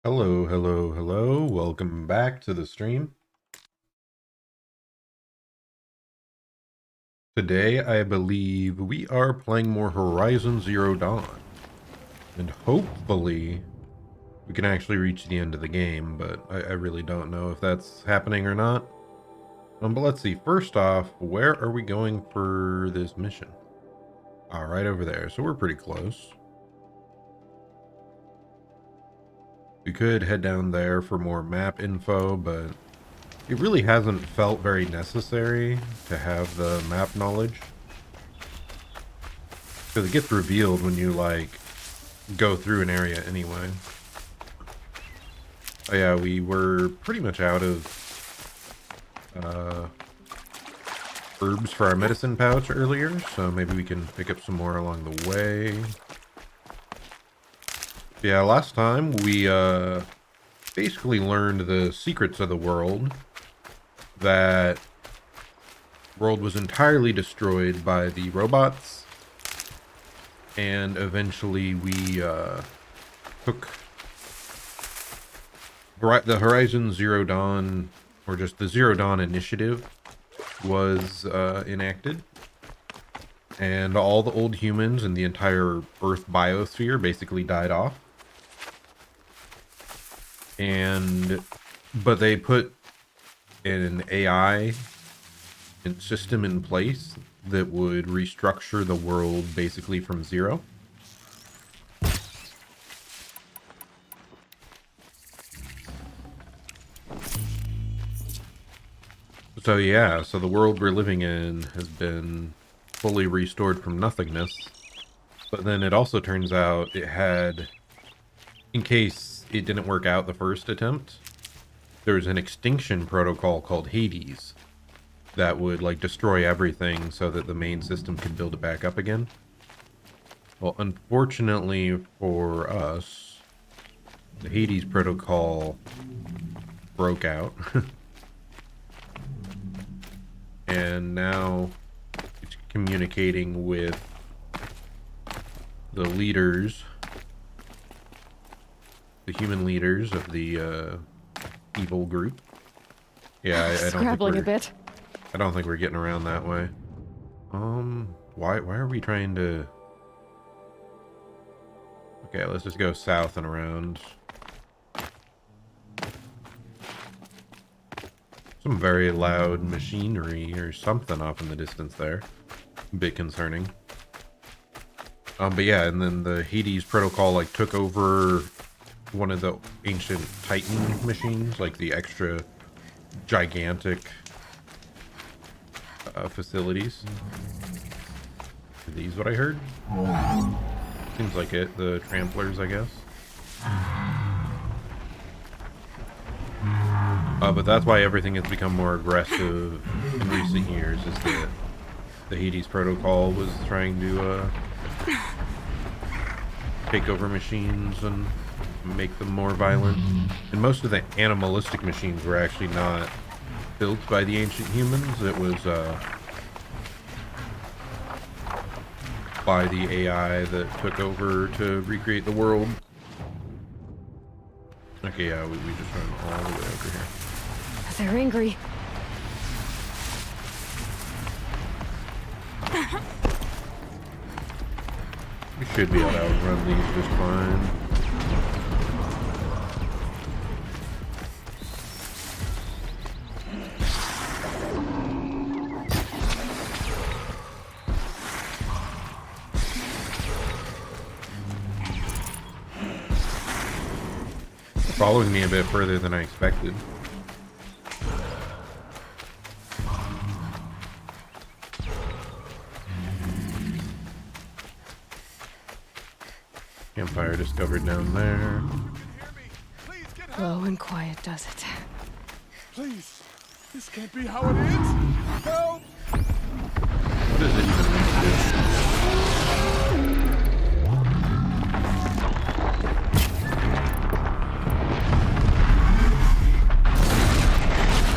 Hello, hello, hello. Welcome back to the stream. Today, I believe we are playing more Horizon Zero Dawn. And hopefully, we can actually reach the end of the game, but I really don't know if that's happening or not. But let's see. First off, where are we going for this mission? Right over there. So we're pretty close. We could head down there for more map info, but it really hasn't felt very necessary to have the map knowledge. Because it gets revealed when you, go through an area anyway. Oh yeah, we were pretty much out of herbs for our medicine pouch earlier, so maybe we can pick up some more along the way. Yeah, last time we basically learned the secrets of the world. That world was entirely destroyed by the robots, and eventually we took the Horizon Zero Dawn, or just the Zero Dawn initiative was enacted, and all the old humans and the entire Earth biosphere basically died off. But they put an AI system in place that would restructure the world basically from zero. So yeah, so the world we're living in has been fully restored from nothingness. But then it also turns out it had, in case it didn't work out the first attempt, there was an extinction protocol called Hades that would destroy everything so that the main system could build it back up again. Well, unfortunately for us, the Hades protocol broke out. And now it's communicating with the leaders, the human leaders of the evil group. Yeah, I don't Scrabbling a bit. I don't think we're getting around that way. Why are we trying to... Okay, let's just go south and around. Some very loud machinery or something off in the distance there. A bit concerning. But yeah, and then the Hades protocol took over one of the ancient Titan machines, the extra gigantic facilities. Are these what I heard? Seems like it. The tramplers, I guess. But that's why everything has become more aggressive in recent years, is that the Hades protocol was trying to take over machines and make them more violent. And most of the animalistic machines were actually not built by the ancient humans. It was by the AI that took over to recreate the world. Okay, yeah, we just run all the way over here. They're angry. We should be able to outrun these just fine. Following me a bit further than I expected. Campfire discovered down there. Low and quiet does it. Please, this can't be how it ends. Help! What does it even mean to do?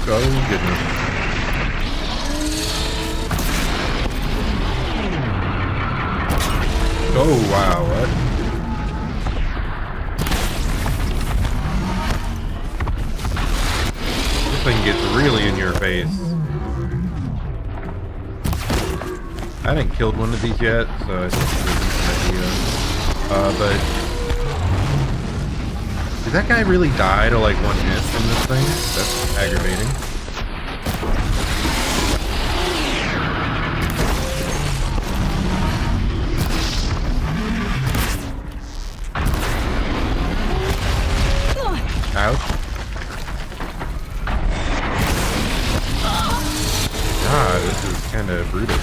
Oh, goodness. Oh, wow, what? thing gets really in your face. I haven't killed one of these yet, so I think it's a decent idea. But did that guy really die to like one hit from this thing? That's aggravating. Ouch. God, this is kind of brutal.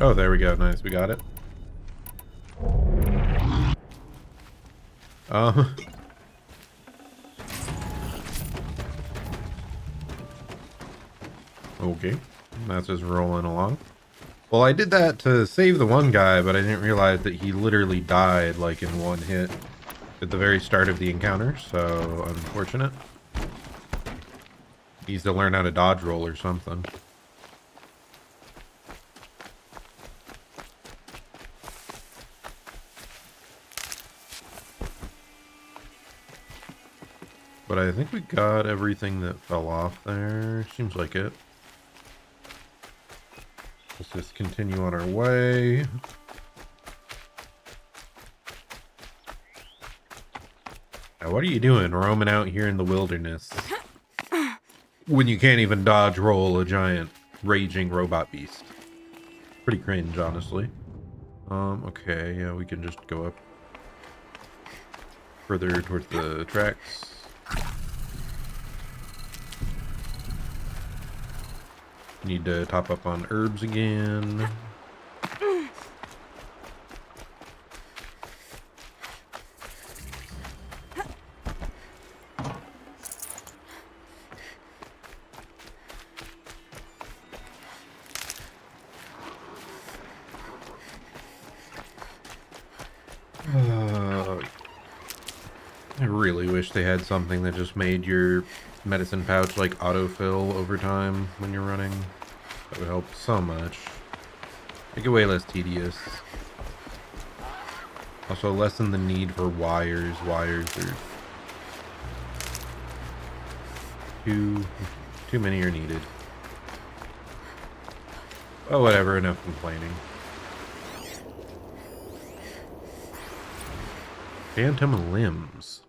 Oh, there we go. Nice, we got it. Okay, that's just rolling along. Well, I did that to save the one guy, but I didn't realize that he literally died like in one hit at the very start of the encounter, so unfortunate. He needs to learn how to dodge roll or something. But I think we got everything that fell off there. Seems like it. Let's just continue on our way. Now, what are you doing roaming out here in the wilderness when you can't even dodge roll a giant raging robot beast? Pretty cringe, honestly. Okay, yeah, we can just go up further towards the tracks. Need to top up on herbs again. I really wish they had something that just made your medicine pouch like autofill over time when you're running. That would help so much. Make it way less tedious. Also lessen the need for wires. Wires are too many are needed. Oh, whatever, enough complaining. Phantom limbs.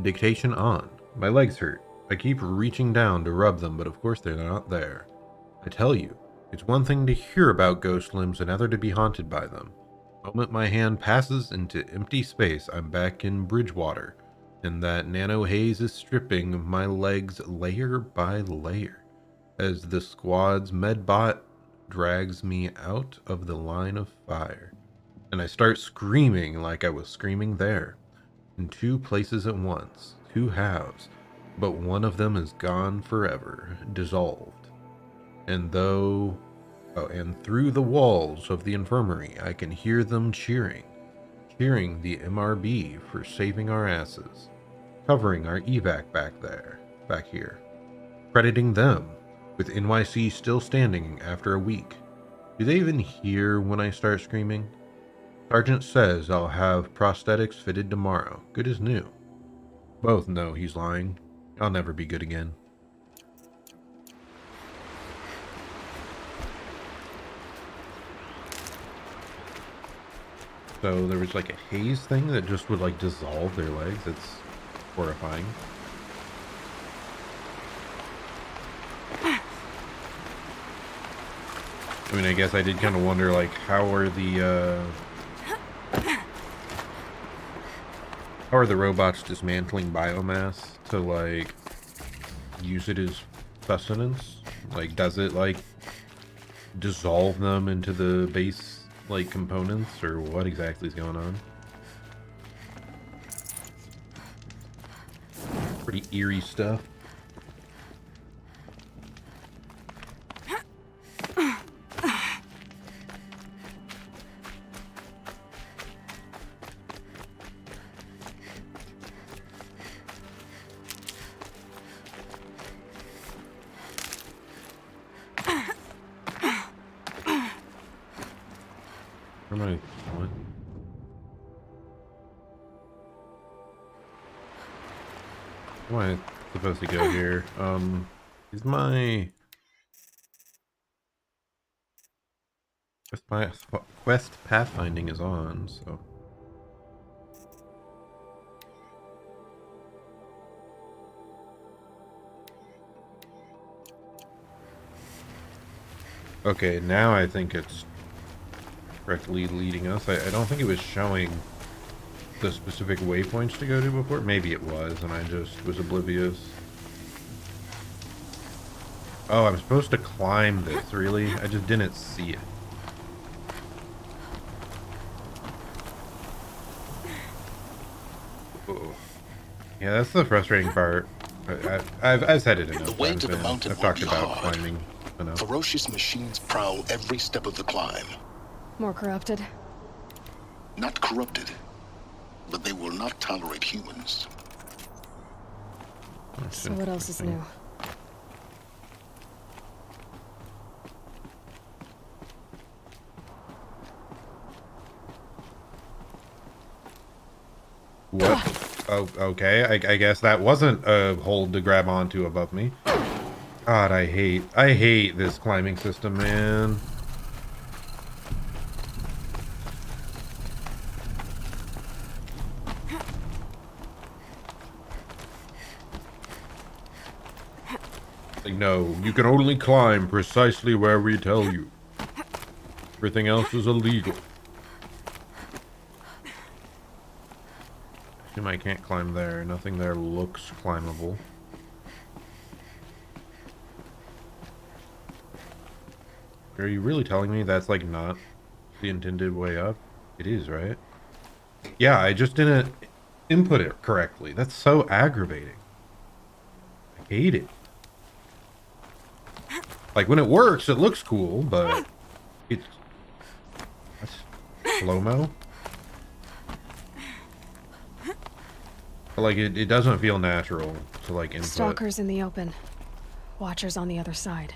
Dictation on. My legs hurt. I keep reaching down to rub them, but of course they're not there. I tell you, it's one thing to hear about ghost limbs, another to be haunted by them. The moment my hand passes into empty space, I'm back in Bridgewater, and that nano haze is stripping my legs layer by layer, as the squad's medbot drags me out of the line of fire. And I start screaming like I was screaming there. In two places at once, two halves, but one of them is gone forever, dissolved. And through the walls of the infirmary, I can hear them cheering the MRB for saving our asses, covering our evac back here, crediting them with NYC still standing after a week. Do they even hear when I start screaming? Sergeant says I'll have prosthetics fitted tomorrow, good as new. Both know he's lying. I'll never be good again. So there was like a haze thing that just would like dissolve their legs. It's horrifying. I mean, I guess I did kind of wonder, like, how are the robots dismantling biomass to, like, use it as sustenance? Like, does it, like, dissolve them into the base, like, components, or what exactly is going on? Pretty eerie stuff. Where am I going? Where am I supposed to go here? Is my quest pathfinding is on, so okay, now I think it's correctly leading us. I don't think it was showing the specific waypoints to go to before. Maybe it was, and I just was oblivious. Oh, I'm supposed to climb this, really? I just didn't see it. Oh. Yeah, that's the frustrating part. I've said it enough The way times, to the man. mountain I've will talked be about hard. climbing enough. Ferocious machines prowl every step of the climb. More corrupted? Not corrupted, but they will not tolerate humans. That's So what else is interesting. new? What? Oh, okay. I guess that wasn't a hold to grab onto above me. God, I hate this climbing system, man. Like, no, you can only climb precisely where we tell you. Everything else is illegal. I assume I can't climb there. Nothing there looks climbable. Are you really telling me that's, like, not the intended way up? It is, right? Yeah, I just didn't input it correctly. That's so aggravating. I hate it. Like, when it works, it looks cool, but it's... That's slow-mo? Like, it doesn't feel natural to, like, input. Stalkers in the open. Watchers on the other side.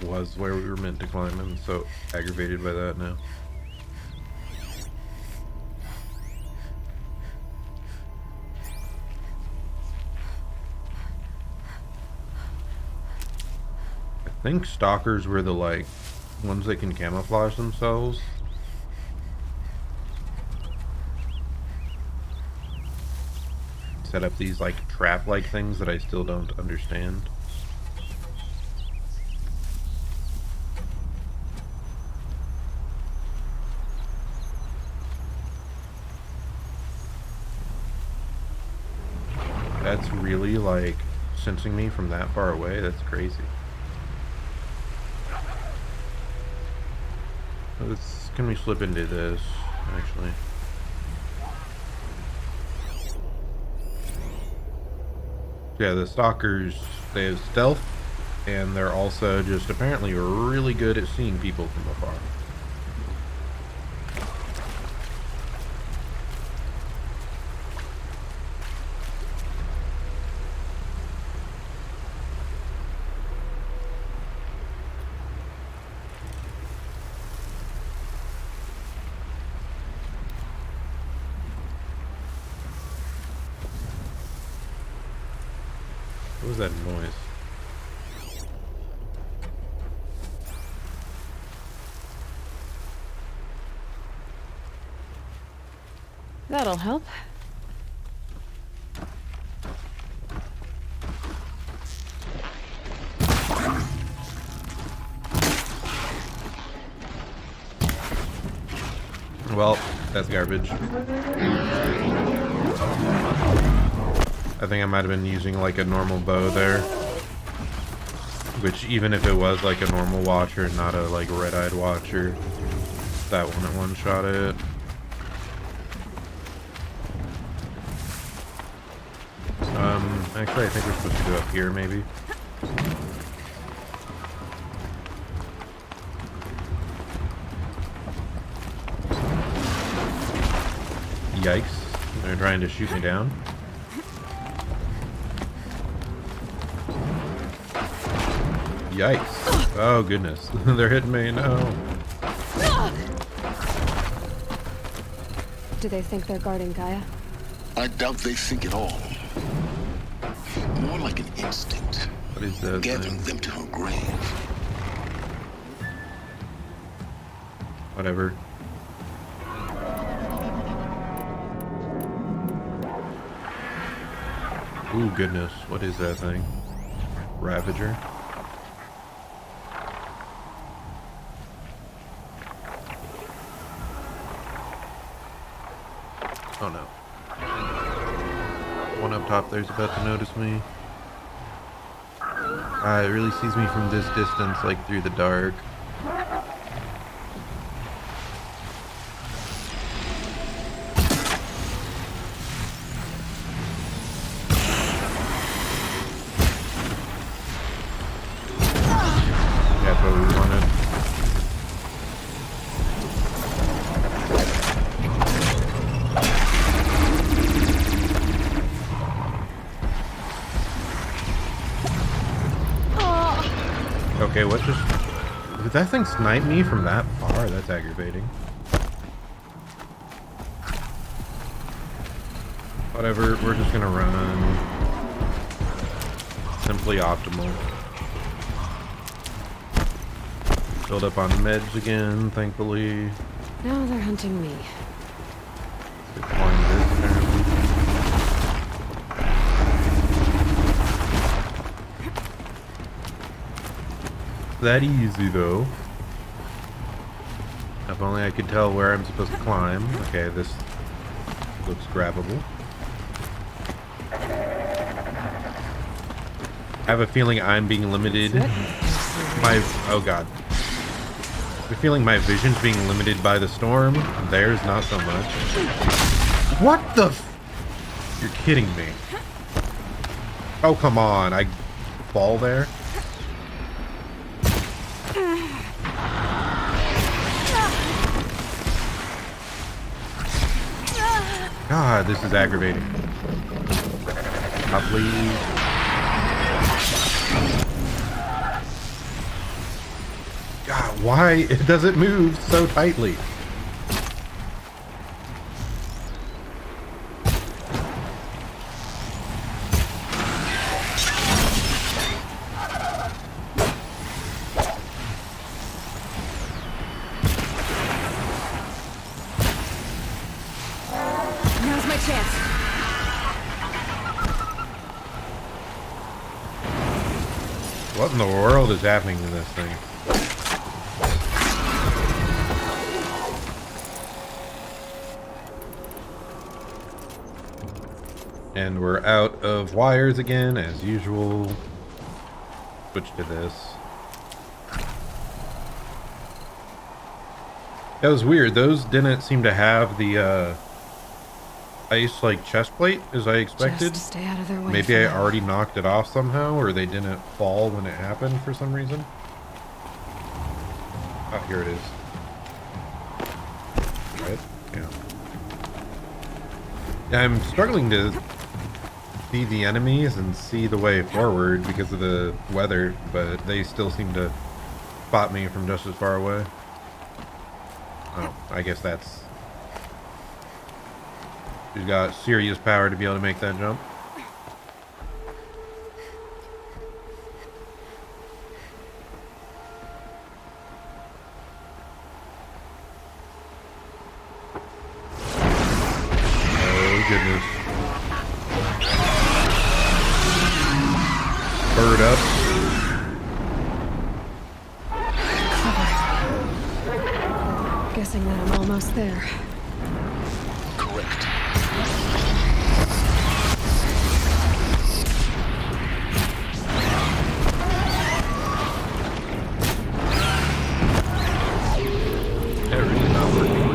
Was where we were meant to climb. I'm so aggravated by that now. I think stalkers were the, like, ones that can camouflage themselves. Set up these, like, trap-like things that I still don't understand. That's really, like, sensing me from that far away. That's crazy. Can we slip into this, actually? Yeah, the stalkers, they have stealth, and they're also just apparently really good at seeing people from afar. What was that noise? That'll help. Well, that's garbage. I think I might have been using like a normal bow there. Which, even if it was like a normal watcher, not a like red-eyed watcher, that one at one-shot it. Actually, I think we're supposed to go up here, maybe. Yikes. They're trying to shoot me down. Yikes. Oh, goodness. They're hitting me. No. Do they think they're guarding Gaia? I doubt they think at all. More like an instinct, What is that gathering thing? them to her grave. Whatever. Ooh, goodness. What is that thing? Ravager? Oh no. One up top there's about to notice me. It really sees me from this distance, like through the dark. That's what we wanted. Okay, what just... Did that thing snipe me from that far? That's aggravating. Whatever, we're just gonna run. Simply optimal. Build up on meds again, thankfully. Now they're hunting me. Climb this, apparently. That easy though. If only I could tell where I'm supposed to climb. Okay, this looks grabbable. I have a feeling I'm being limited. Oh god. I have a feeling my vision's being limited by the storm. Theirs not so much. What the f— You're kidding me. Oh come on, I fall there? God, this is aggravating. Please. God, why it doesn't move so tightly? Now's my chance. What in the world is happening to this thing? And we're out of wires again, as usual. Switch to this. That was weird. Those didn't seem to have the ice like chest plate as I expected. Just stay out of their way. Maybe for I now. already knocked it off somehow, or they didn't fall when it happened for some reason. Oh, here it is. Right? Yeah. I'm struggling to see the enemies and see the way forward because of the weather, but they still seem to spot me from just as far away. Oh, I guess that's... She's got serious power to be able to make that jump. Oh, goodness. Bird up. Guessing that I'm almost there. Correct. That really not working.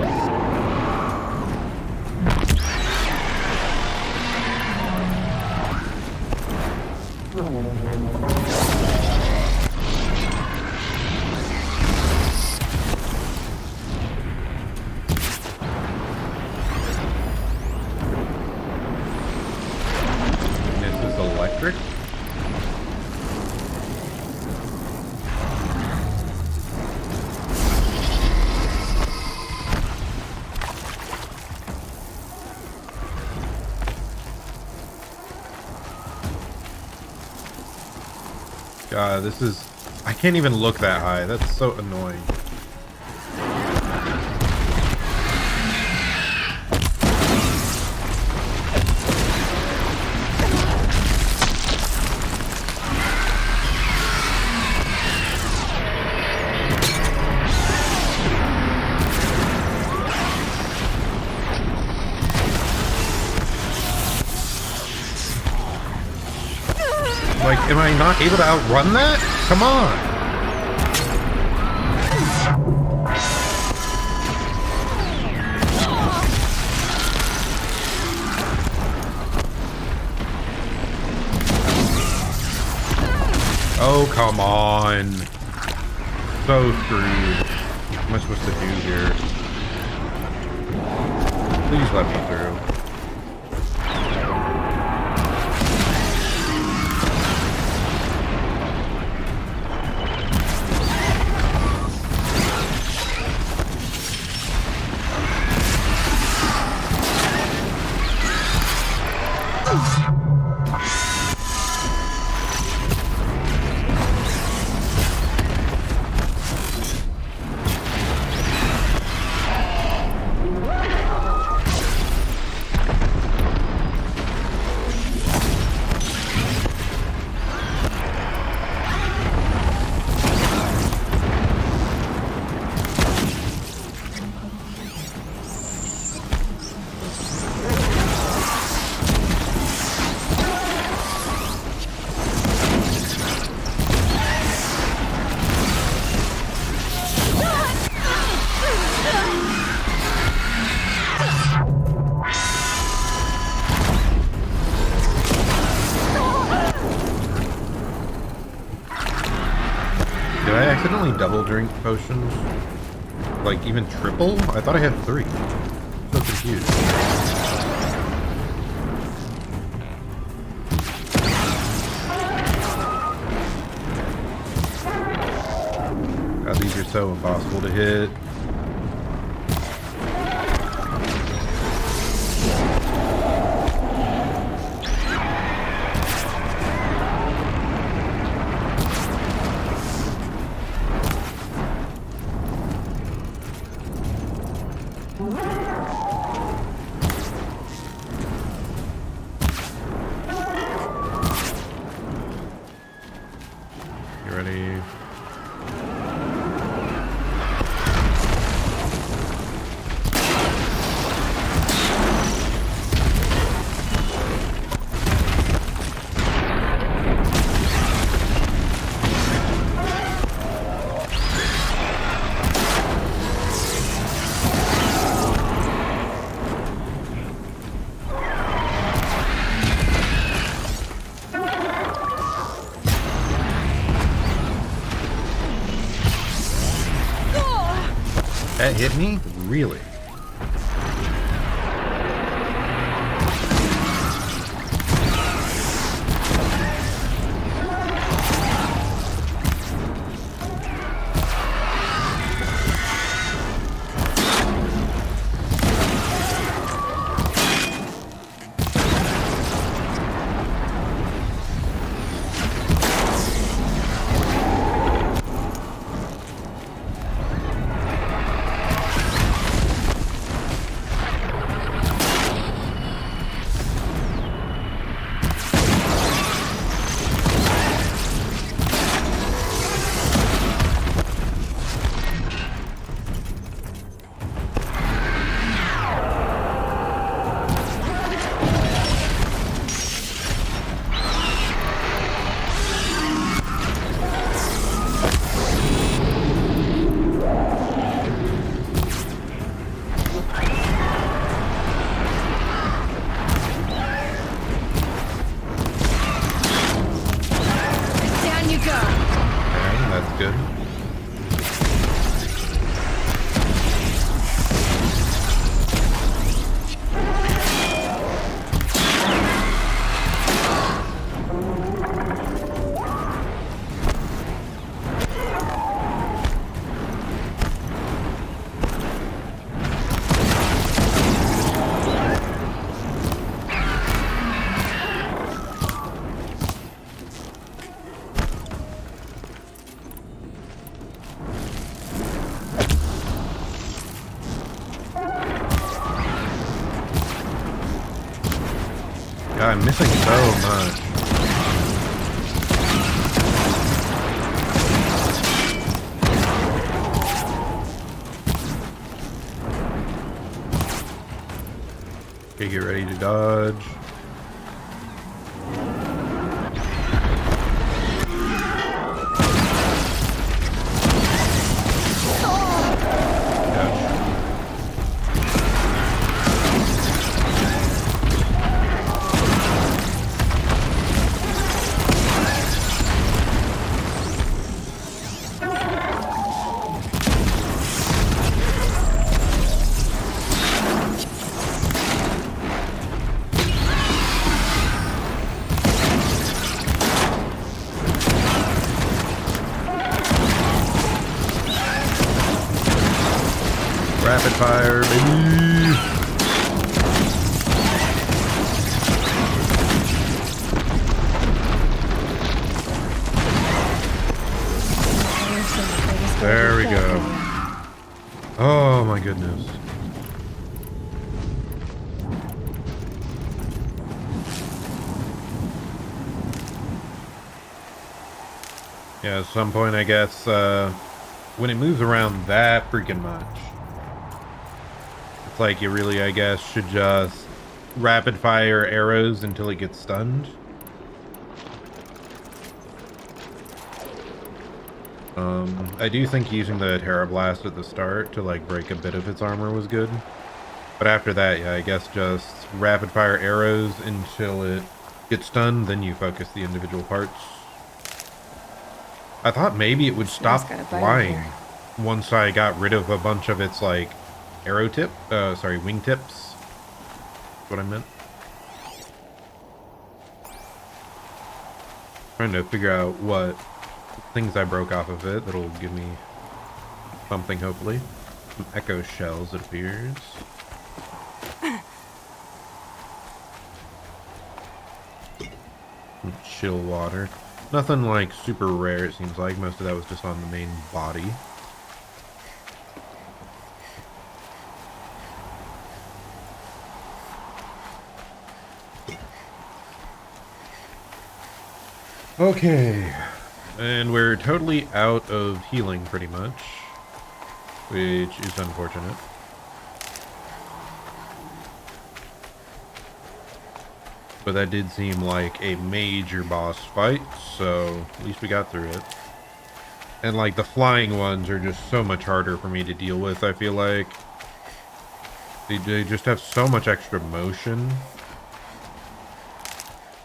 God, this is... I can't even look that high. That's so annoying. Like, am I not able to outrun that? Come on! Oh, come on. So screwed. What am I supposed to do here? Please let me through. Did I accidentally double drink potions? Like, even triple? I thought I had 3. I'm so confused. God, these are so impossible to hit. You ready? That hit me? Really? God, I'm missing so much. Okay, get ready to dodge. Rapid fire, baby. There we go. Oh my goodness. Yeah, at some point, I guess, when it moves around that freaking much, it's like you really, I guess, should just rapid fire arrows until it gets stunned. I do think using the Terra Blast at the start to like break a bit of its armor was good. But after that, yeah, I guess just rapid fire arrows until it gets stunned, then you focus the individual parts. I thought maybe it would stop flying once I got rid of a bunch of its like wing tips. That's what I meant. Trying to figure out what things I broke off of it that'll give me something, hopefully. Some echo shells, it appears. Some chill water. Nothing like super rare, it seems like. Most of that was just on the main body. Okay. And we're totally out of healing, pretty much. Which is unfortunate. But that did seem like a major boss fight, so at least we got through it. And like the flying ones are just so much harder for me to deal with, I feel like. They just have so much extra motion.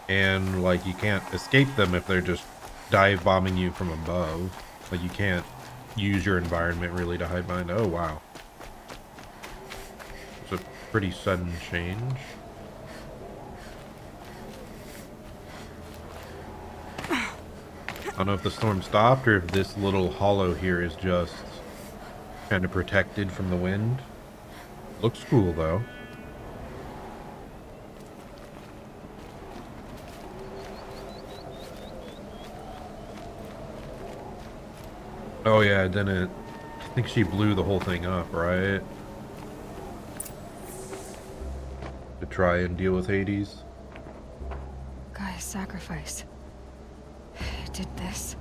And like you can't escape them if they're just dive bombing you from above. Like you can't use your environment really to hide behind. Oh wow. It's a pretty sudden change. I don't know if the storm stopped or if this little hollow here is just kind of protected from the wind. Looks cool though. Oh yeah, didn't. I think she blew the whole thing up, right? To try and deal with Hades. Guy's sacrifice. It did this.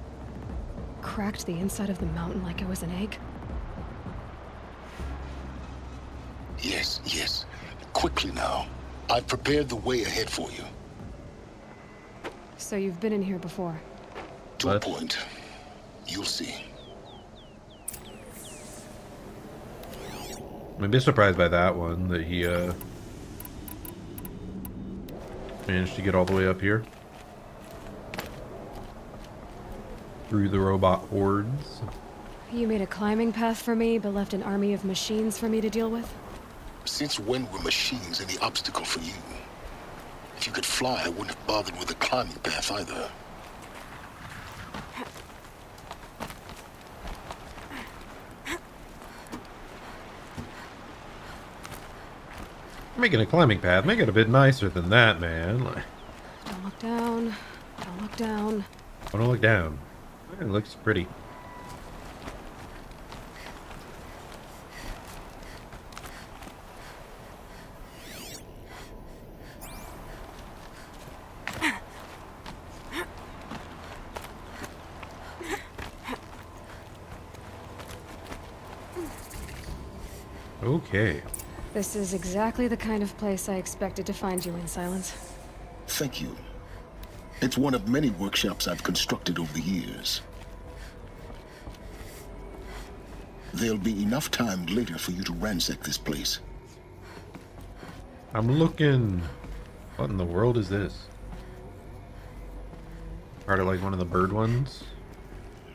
Cracked the inside of the mountain like it was an egg. Yes, yes. Quickly now. I've prepared the way ahead for you. So you've been in here before? To a point. You'll see. I'm a bit surprised by that one, that he managed to get all the way up here. Through the robot hordes. You made a climbing path for me, but left an army of machines for me to deal with? Since when were machines any obstacle for you? If you could fly, I wouldn't have bothered with a climbing path either. Making a climbing path, make it a bit nicer than that, man. Like, Don't look down. Don't look down. don't look down. It looks pretty. Okay. This is exactly the kind of place I expected to find you in, Silence. Thank you. It's one of many workshops I've constructed over the years. There'll be enough time later for you to ransack this place. I'm looking. What in the world is this? Part of like one of the bird ones?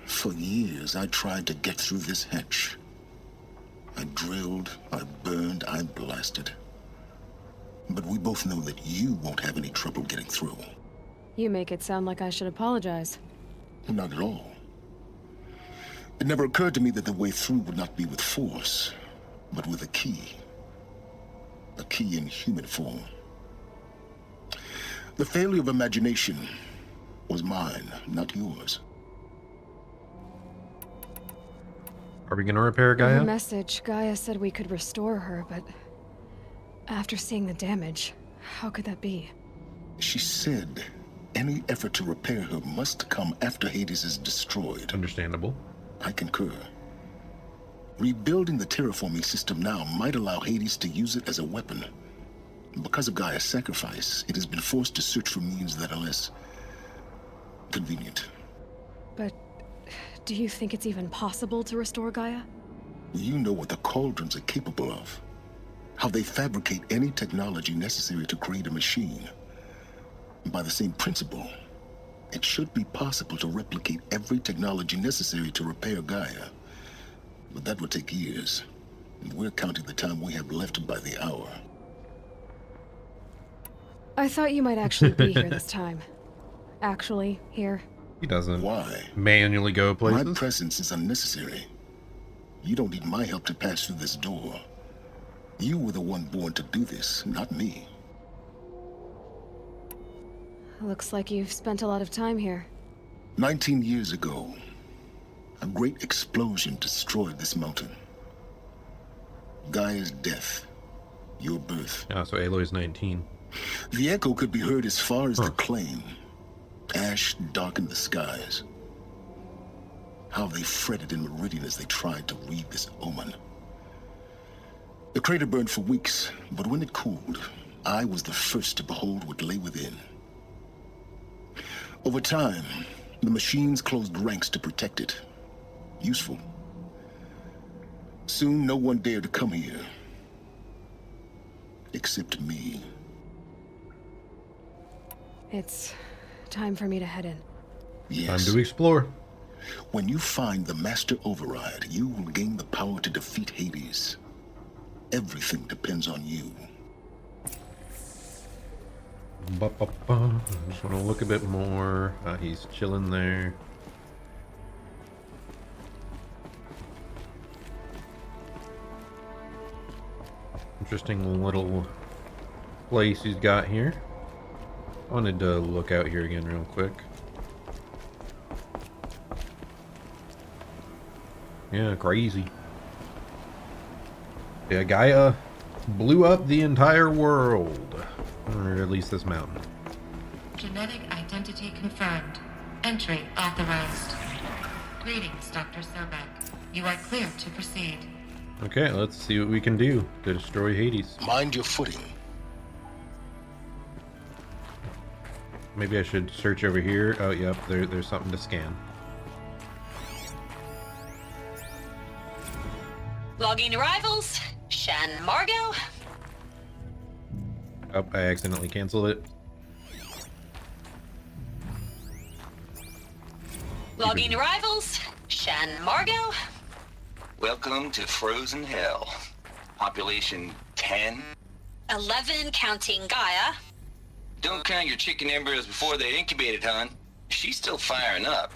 For years, I tried to get through this hatch. I drilled, I burned, I blasted. But we both know that you won't have any trouble getting through. You make it sound like I should apologize. Not at all. It never occurred to me that the way through would not be with force, but with a key. A key in human form. The failure of imagination was mine, not yours. Are we gonna repair In Gaia? her message, Gaia said we could restore her, but after seeing the damage, how could that be? She said any effort to repair her must come after Hades is destroyed. Understandable. I concur. Rebuilding the terraforming system now might allow Hades to use it as a weapon. Because of Gaia's sacrifice, it has been forced to search for means that are less convenient. But do you think it's even possible to restore Gaia? You know what the cauldrons are capable of. How they fabricate any technology necessary to create a machine. By the same principle, it should be possible to replicate every technology necessary to repair Gaia. But that would take years. And we're counting the time we have left by the hour. I thought you might actually be here this time. Actually, here. He doesn't Why? manually go My places. presence is unnecessary. You don't need my help to pass through this door. You were the one born to do this, not me. Looks like you've spent a lot of time here. 19 years ago, a great explosion destroyed this mountain. Gaia's death, your birth. Ah, so Aloy's 19. The echo could be heard as far as the claim. Ash darkened the skies. How they fretted in Meridian as they tried to read this omen. The crater burned for weeks, but when it cooled, I was the first to behold what lay within. Over time, the machines closed ranks to protect it. Useful. Soon, no one dared to come here. Except me. It's time for me to head in. Yes. Time to explore. When you find the Master Override, you will gain the power to defeat Hades. Everything depends on you. Ba-ba-ba. I just want to look a bit more. He's chilling there. Interesting little place he's got here. Wanted to look out here again real quick. Yeah, crazy. Yeah, Gaia blew up the entire world. Or at least this mountain. Genetic identity confirmed. Entry authorized. Greetings, Dr. Sobek. You are clear to proceed. Okay, let's see what we can do to destroy Hades. Mind your footing. Maybe I should search over here. Oh, yep, there's something to scan. Logging arrivals. Shan Margot. Oh, I accidentally canceled it. Logging arrivals. Shan Margot. Welcome to Frozen Hell. Population 10. 11 counting Gaia. Don't count your chicken embryos before they're incubated, hon. She's still firing up.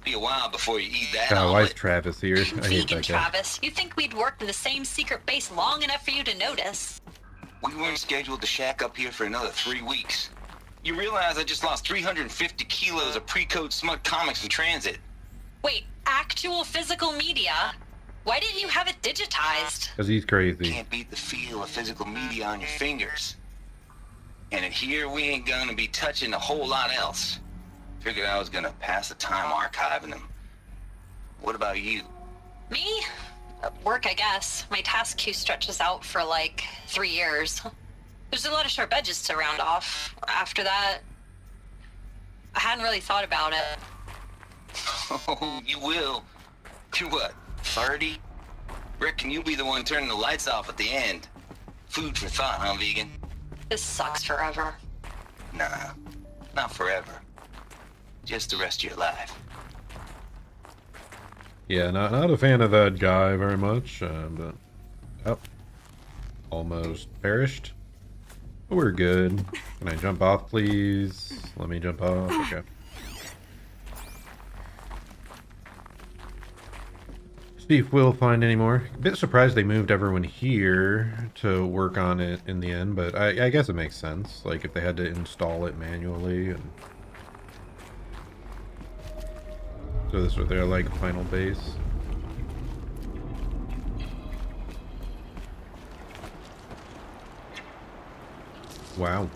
Be a while before you eat that God, why is omelet. Travis here? I hate Vegan that guy. Travis, you'd think we'd worked in the same secret base long enough for you to notice. We weren't scheduled to shack up here for another 3 weeks. You realize I just lost 350 kilos of pre-code smut comics in transit. Wait, actual physical media? Why didn't you have it digitized? Because he's crazy. Can't beat the feel of physical media on your fingers. And in here, we ain't gonna be touching a whole lot else. Figured I was gonna pass the time archiving them. What about you? Me? Work, I guess. My task queue stretches out for like 3 years. There's a lot of sharp edges to round off. After that, I hadn't really thought about it. Oh, you will. You're what, 30? Reckon you'll be the one turning the lights off at the end. Food for thought, huh, vegan? This sucks forever. Nah, not forever. Just the rest of your life. Yeah, not a fan of that guy very much, but... Oh. Almost perished. But we're good. Can I jump off, please? Let me jump off. Okay. See if we'll find any more. A bit surprised they moved everyone here to work on it in the end, but I guess it makes sense. Like, if they had to install it manually and... So this was their, like, final base. Wow.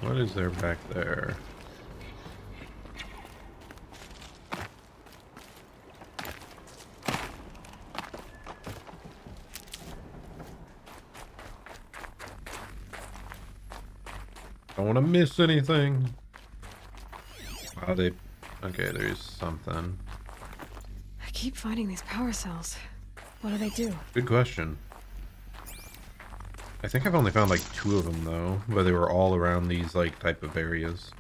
What is there back there? Don't want to miss anything. Oh, they... Okay, there's something. I keep finding these power cells. What do they do? Good question. I think I've only found like 2 of them though, but they were all around these like type of areas.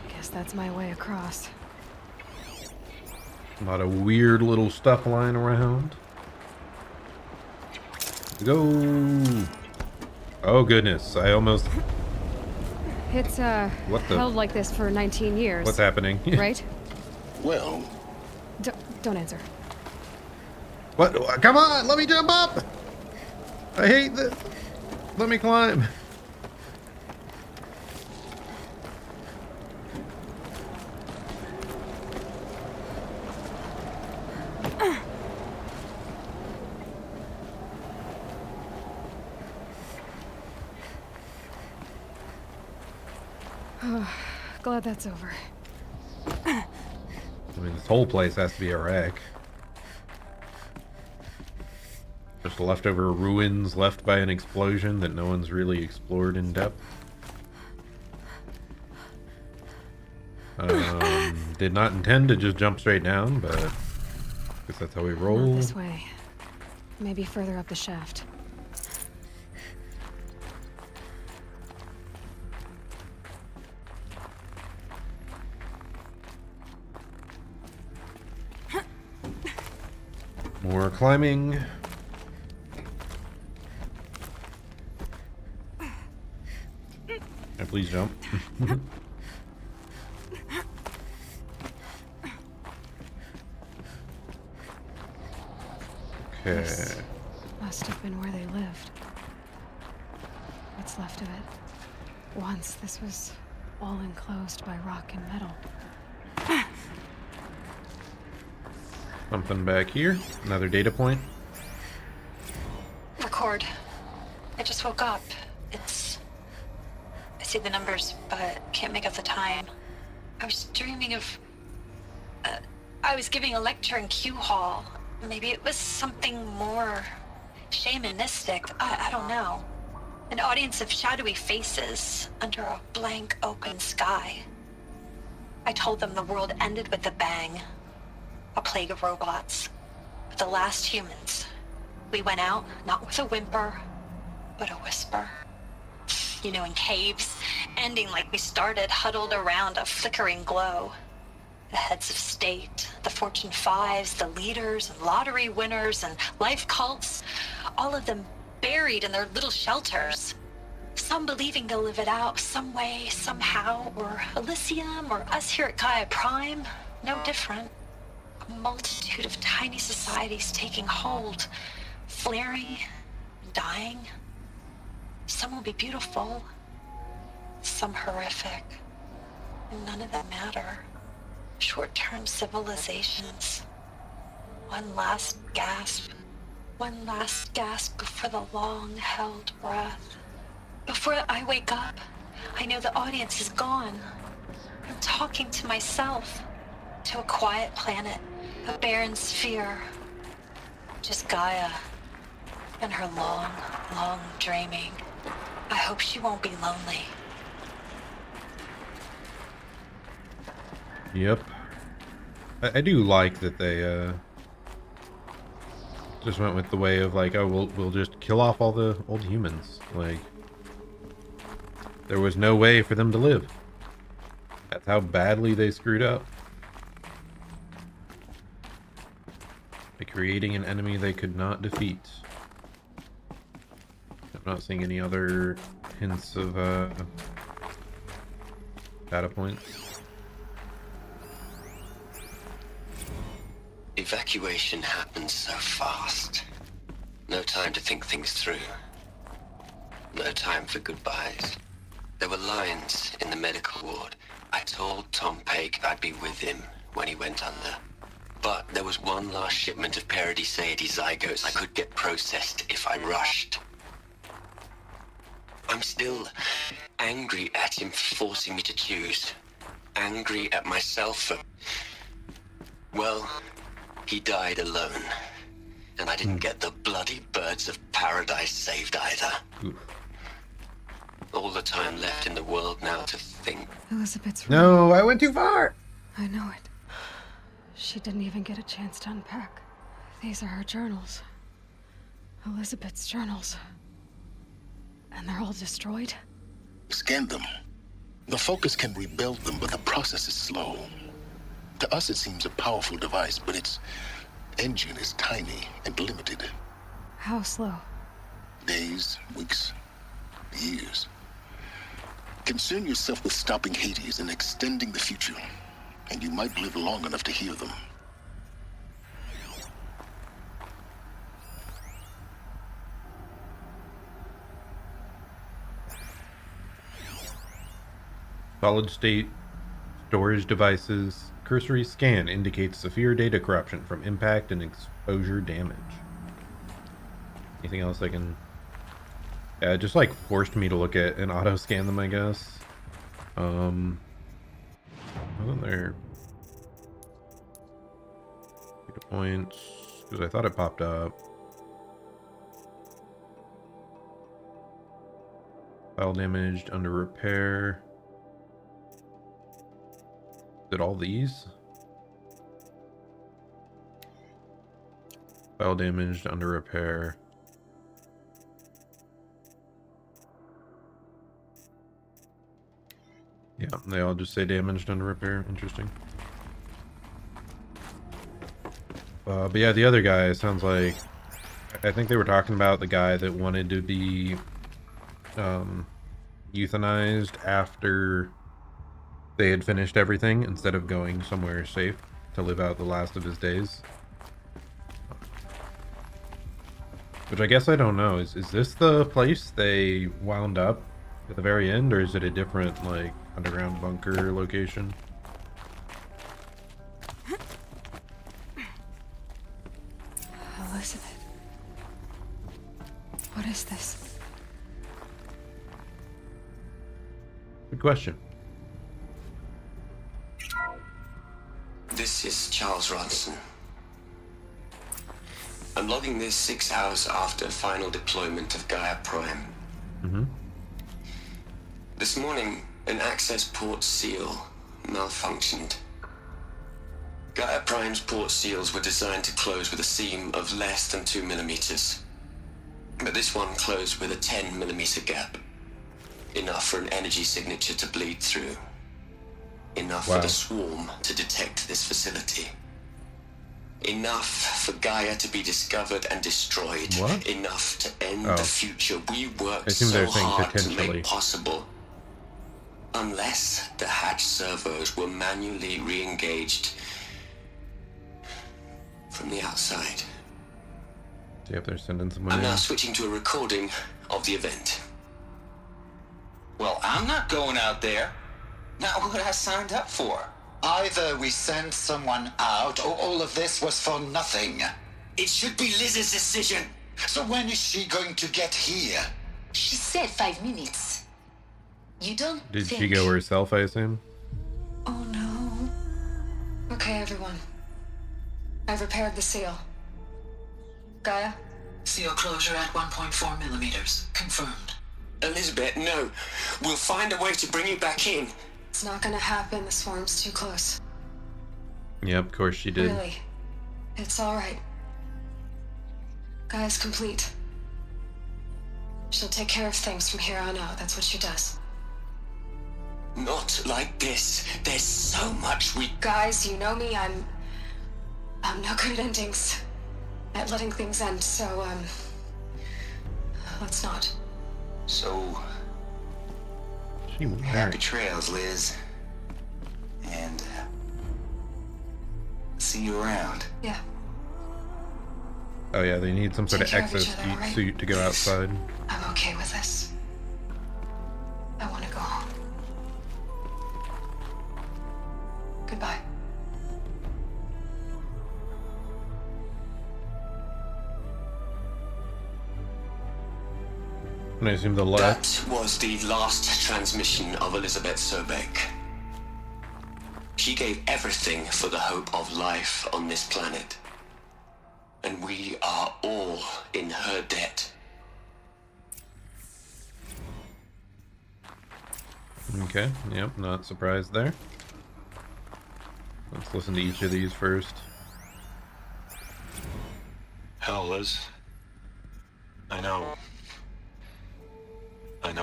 Guess that's my way across. A lot of weird little stuff lying around. Go! Oh goodness, I almost... It's, What the... held like this for 19 years. What's happening? Right? Well, Don't answer. What? Come on, let me jump up! I hate this. Let me climb. Glad that's over. I mean, this whole place has to be a wreck. Just leftover ruins left by an explosion that no one's really explored in depth. Did not intend to just jump straight down, but I guess that's how we roll. Not this way. Maybe further up the shaft. More climbing. Yeah, please jump. Okay. This must have been where they lived. What's left of it. Once this was all enclosed by rock and metal. Something back here. Another data point. Record. I just woke up. I see the numbers, but can't make out the time. I was dreaming of... I was giving a lecture in Q Hall. Maybe it was something more shamanistic. I don't know. An audience of shadowy faces under a blank open sky. I told them the world ended with a bang. A plague of robots. But the last humans. We went out, not with a whimper, but a whisper. You know, in caves, ending like we started, huddled around a flickering glow. The heads of state, the Fortune 5s, the leaders and lottery winners and life cults, all of them buried in their little shelters. Some believing they'll live it out some way, somehow, or Elysium, or us here at Gaia Prime, no different. A multitude of tiny societies taking hold, flaring, dying. Some will be beautiful, some horrific. and none of them matter. Short-term civilizations. One last gasp. One last gasp before the long-held breath. Before I wake up, I know the audience is gone. I'm talking to myself. To a quiet planet, a barren sphere. Just Gaia. And her long, long dreaming. I hope she won't be lonely. Yep. I do like that they just went with the way of like, oh, we'll just kill off all the old humans. Like, there was no way for them to live. That's how badly they screwed up. By creating an enemy they could not defeat. I'm not seeing any other hints of data points. Evacuation happened so fast. No time to think things through. No time for goodbyes. There were lines in the medical ward. I told Tom Paik I'd be with him when he went under. But there was one last shipment of Paradiseidae zygotes I could get processed if I rushed. I'm still angry at him for forcing me to choose. Angry at myself for... Well, he died alone. And I didn't get the bloody birds of paradise saved either. Oof. All the time left in the world now to think. Elizabeth's right. No, I went too far! I know it. She didn't even get a chance to unpack. These are her journals. Elizabeth's journals. And they're all destroyed? Scan them. The Focus can rebuild them, but the process is slow. To us, it seems a powerful device, but its engine is tiny and limited. How slow? Days, weeks, years. Concern yourself with stopping Hades and extending the future, and you might live long enough to hear them. Solid state storage devices. Cursory scan indicates severe data corruption from impact and exposure damage. Anything else I can... Yeah, it just like forced me to look at and auto scan them, I guess. Wasn't there data points? Because I thought it popped up. File damaged, under repair. Did all these? File damaged, under repair. Yeah, they all just say damaged, under repair. Interesting. But yeah, the other guy sounds like... I think they were talking about the guy that wanted to be euthanized after they had finished everything instead of going somewhere safe to live out the last of his days. Which I guess I don't know. Is this the place they wound up at the very end, or is it a different, like, underground bunker location? Elizabeth. What is this? Good question. This is Charles Ronson. I'm logging this 6 hours after final deployment of Gaia Prime. Mm-hmm. This morning, an access port seal malfunctioned. Gaia Prime's port seals were designed to close with a seam of less than 2 millimeters. But this one closed with a 10 millimeter gap. Enough for an energy signature to bleed through. Enough Wow. for the swarm to detect this facility. Enough for Gaia to be discovered and destroyed. What? Enough to end Oh. the future we I worked assume so they're saying hard to potentially. make possible. Unless the hatch servos were manually re-engaged from the outside. See if they're sending someone I'm in. now switching to a recording of the event. Well, I'm not going out there. Not what I signed up for. Either we send someone out, or all of this was for nothing. It should be Liz's decision. So when is she going to get here? She said 5 minutes. You don't Did think... she go herself, I assume? Oh no. Okay, everyone. I've repaired the seal. Gaia? Seal closure at 1.4 millimeters. Confirmed. Elizabeth, no. We'll find a way to bring you back in. It's not gonna happen. The swarm's too close. Yep, of course she did. Really. It's alright. Gaia's complete. She'll take care of things from here on out. That's what she does. Not like this. There's so much we... Guys, you know me. I'm no good at endings. At letting things end, so, let's not. So, She was happy married. trails, Liz. And see you around. Yeah. Oh yeah, they need some sort of Take care of each exo other, right? suit to go outside. I'm okay with this. I want to go home. Goodbye. And I assume the left. That was the last transmission of Elizabeth Sobek. She gave everything for the hope of life on this planet. And we are all in her debt. Okay, yep, not surprised there. Let's listen to each of these first. Hell, Liz. I know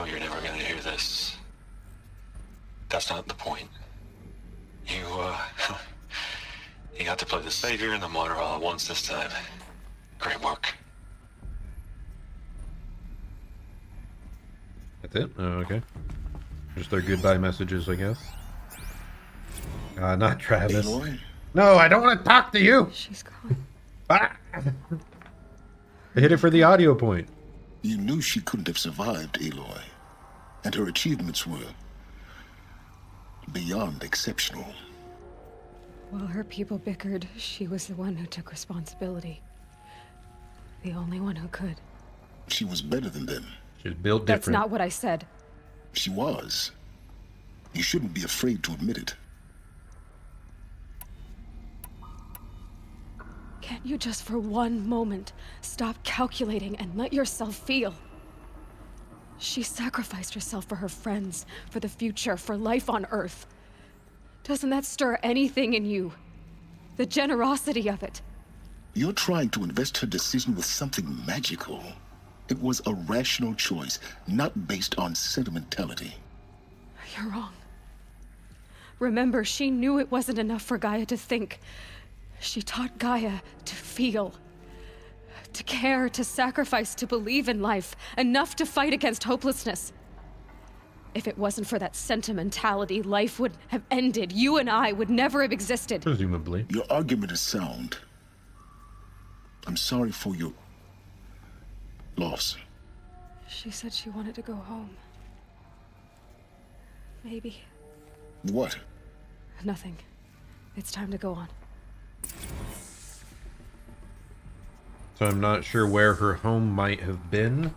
you're never gonna hear this. That's not the point. You got to play the savior and the martyr all at once this time. Great work. That's it? Oh, okay. Just their goodbye messages, I guess. Not Travis. Aloy? No, I don't want to talk to you! She's gone. Ah! I hit it for the audio point. You knew she couldn't have survived, Aloy. And her achievements were beyond exceptional. While her people bickered, she was the one who took responsibility. The only one who could. She was better than them. She's built different. That's not what I said. She was. You shouldn't be afraid to admit it. Can't you just for one moment stop calculating and let yourself feel? She sacrificed herself for her friends, for the future, for life on Earth. Doesn't that stir anything in you? The generosity of it. You're trying to invest her decision with something magical. It was a rational choice, not based on sentimentality. You're wrong. Remember, she knew it wasn't enough for Gaia to think. She taught Gaia to feel. To care, to sacrifice, to believe in life. Enough to fight against hopelessness. If it wasn't for that sentimentality, life would have ended. You and I would never have existed. Presumably. Your argument is sound. I'm sorry for your loss. She said she wanted to go home. Maybe. What? Nothing. It's time to go on. So I'm not sure where her home might have been.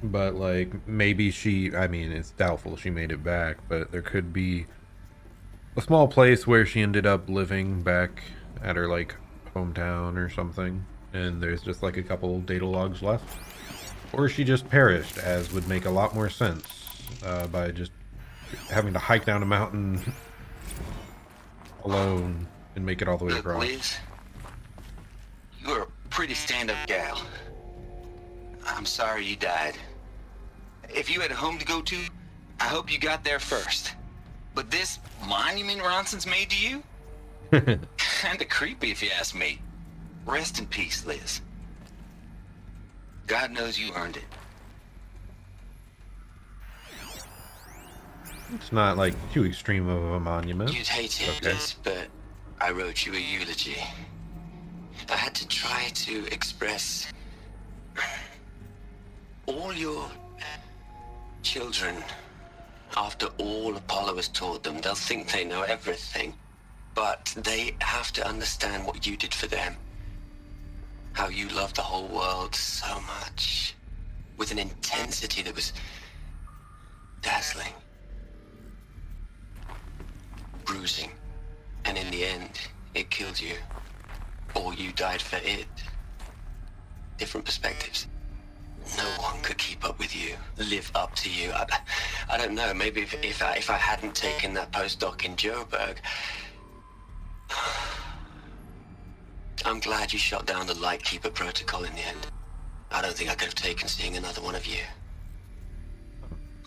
But like maybe I mean it's doubtful she made it back, but there could be a small place where she ended up living back at her like hometown or something, and there's just like a couple data logs left. Or she just perished, as would make a lot more sense by just having to hike down a mountain alone and make it all the way Look, across. Liz, you're a pretty stand-up gal. I'm sorry you died. If you had a home to go to, I hope you got there first. But this monument Ronson's made to you? Kinda creepy if you ask me. Rest in peace, Liz. God knows you earned it. It's not like too extreme of a monument. You'd hate it, Okay. Liz, but I wrote you a eulogy. I had to try to express all your children After all Apollo has taught them, they'll think they know everything. But they have to understand what you did for them. How you loved the whole world so much. With an intensity that was dazzling. Bruising. And in the end, it killed you. Or you died for it. Different perspectives. No one could keep up with you, live up to you. I don't know, maybe if I hadn't taken that postdoc in Joburg. I'm glad you shot down the Lightkeeper protocol in the end. I don't think I could have taken seeing another one of you.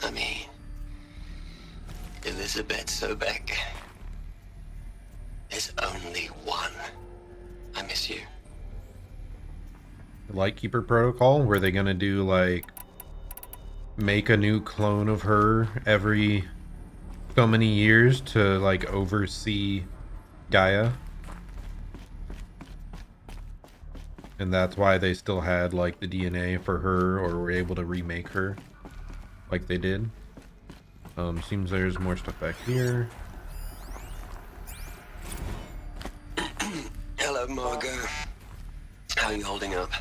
I mean, Elizabeth Sobek. There's only one. I miss you. The Lightkeeper protocol? Were they gonna do, like, make a new clone of her every so many years to, like, oversee Gaia? And that's why they still had, like, the DNA for her, or were able to remake her like they did. Seems there's more stuff back here. Hello, Margot. How are you holding up?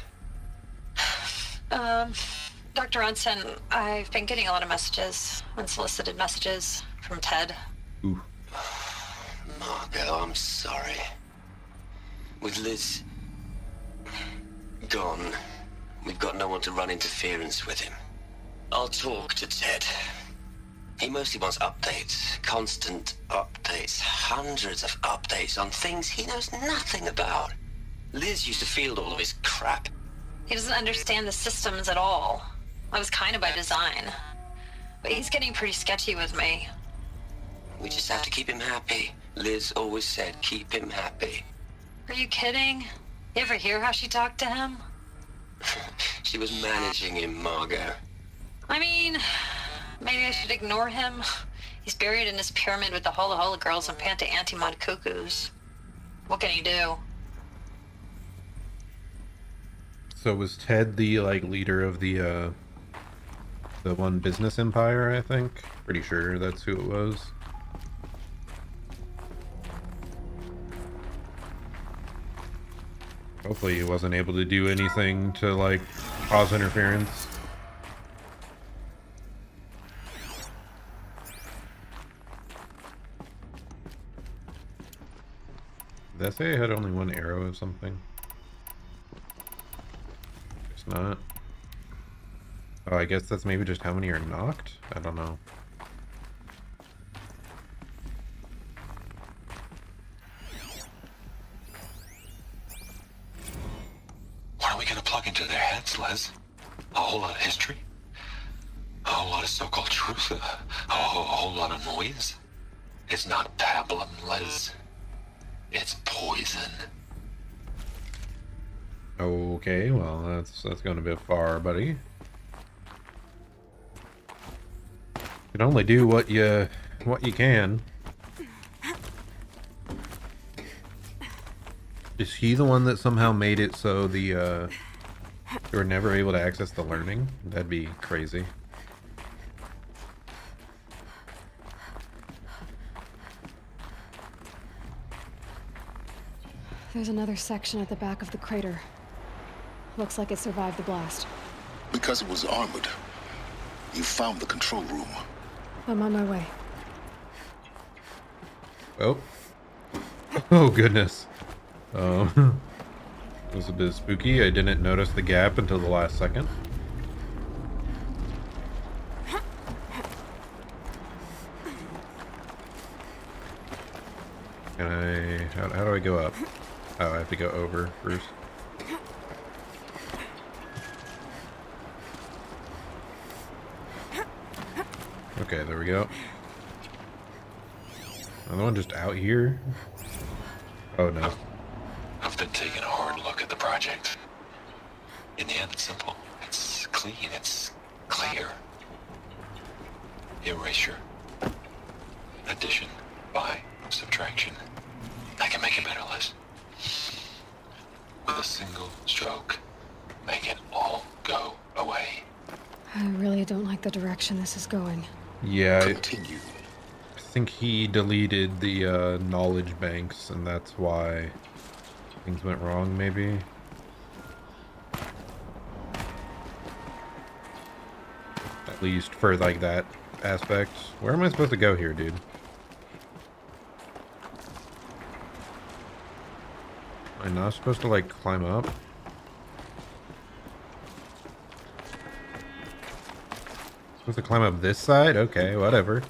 Dr. Ronson, I've been getting a lot of messages, unsolicited messages from Ted. Ooh. Margot, I'm sorry. With Liz gone, we've got no one to run interference with him. I'll talk to Ted. He mostly wants updates, constant updates, hundreds of updates on things he knows nothing about. Liz used to field all of his crap. He doesn't understand the systems at all. That was kind of by design. But he's getting pretty sketchy with me. We just have to keep him happy. Liz always said, keep him happy. Are you kidding? You ever hear how she talked to him? She was managing him, Margot. I mean, maybe I should ignore him. He's buried in his pyramid with the Hola Hola girls and Panta Antimod cuckoos. What can he do? So was Ted the, like, leader of the one business empire, I think? Pretty sure that's who it was. Hopefully he wasn't able to do anything to, like, cause interference. Did that say I had only one arrow or something? It's not. Oh, I guess that's maybe just how many are knocked? I don't know. What are we gonna plug into their heads, Les? A whole lot of history? A whole lot of so-called truth? A whole lot of noise? It's not pablum, Les. It's poison. Okay, well, that's going a bit far, buddy. You can only do what you can. Is he the one that somehow made it so they were never able to access the learning? That'd be crazy. There's another section at the back of the crater. Looks like it survived the blast. Because it was armored, you found the control room. I'm on my way. Oh. Oh, goodness. It was a bit spooky. I didn't notice the gap until the last second. Can I... How do I go up? Oh, I have to go over first. Okay, there we go. Another one just out here? Oh, no. I've been taking a hard look at the project. In the end, it's simple. It's clean. It's clear. Erasure. Addition. By subtraction. I can make it better, Liz. With a single stroke, make it all go away. I really don't like the direction this is going. Yeah, Continue. I think he deleted the knowledge banks, and that's why things went wrong, maybe. At least for, like, that aspect. Where am I supposed to go here, dude? Am I not supposed to, like, climb up? Supposed to climb up this side? Okay, whatever.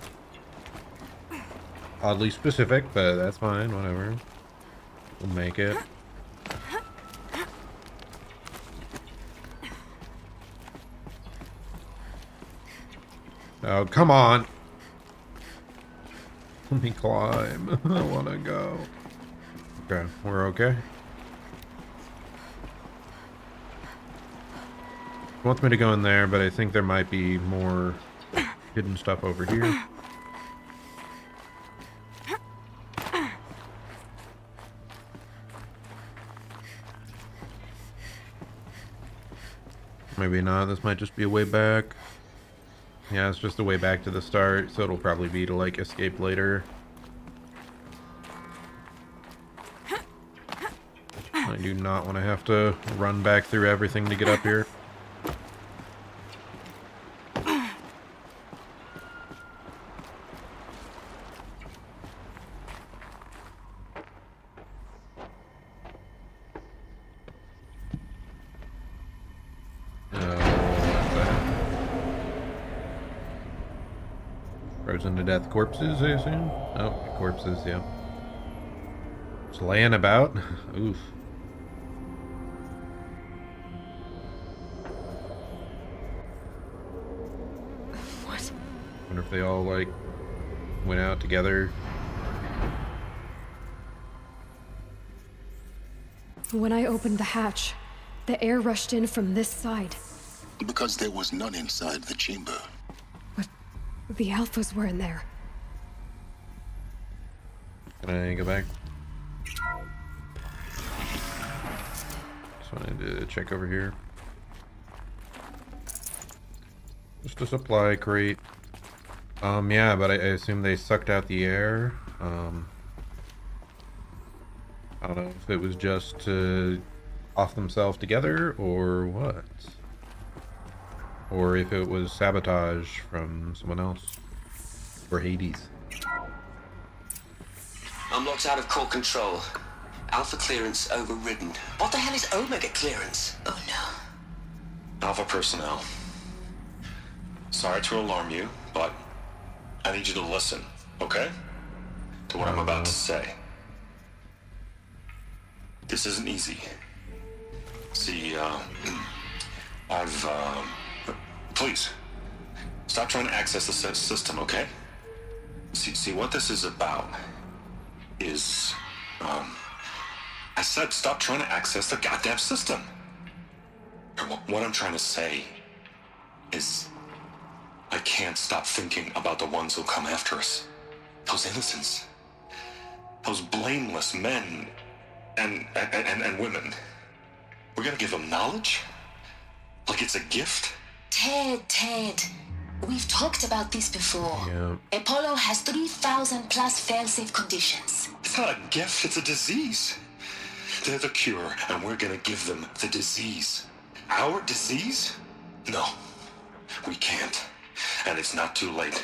Oddly specific, but that's fine, whatever. We'll make it. Oh, come on! Let me climb. I wanna go. Okay, we're okay. He wants me to go in there, but I think there might be more hidden stuff over here. Maybe not. This might just be a way back. Yeah, it's just a way back to the start, so it'll probably be to, like, escape later. I do not want to have to run back through everything to get up here. Frozen to death corpses, I assume? Oh, corpses, yeah. Just laying about? Oof. What? Wonder if they all, like, went out together. When I opened the hatch, the air rushed in from this side. Because there was none inside the chamber. But the alphas were in there. Can I go back? Just wanted to check over here. Just a supply crate. Yeah, but I assume they sucked out the air. I don't know if it was just to off themselves together or what. Or if it was sabotage from someone else. Or Hades. I'm locked out of core control. Alpha clearance overridden. What the hell is Omega clearance? Oh no. Alpha personnel. Sorry to alarm you, but I need you to listen, okay? To what I'm about to say. This isn't easy. See, please, stop trying to access the system, okay? See, what this is about is, I said stop trying to access the goddamn system. What I'm trying to say is, I can't stop thinking about the ones who'll come after us. Those innocents. Those blameless men and women. We're gonna give them knowledge? Like it's a gift? Ted. We've talked about this before. Yeah. Apollo has 3,000 plus fail-safe conditions. It's not a gift, it's a disease. They're the cure, and we're gonna give them the disease. Our disease? No, we can't. And it's not too late.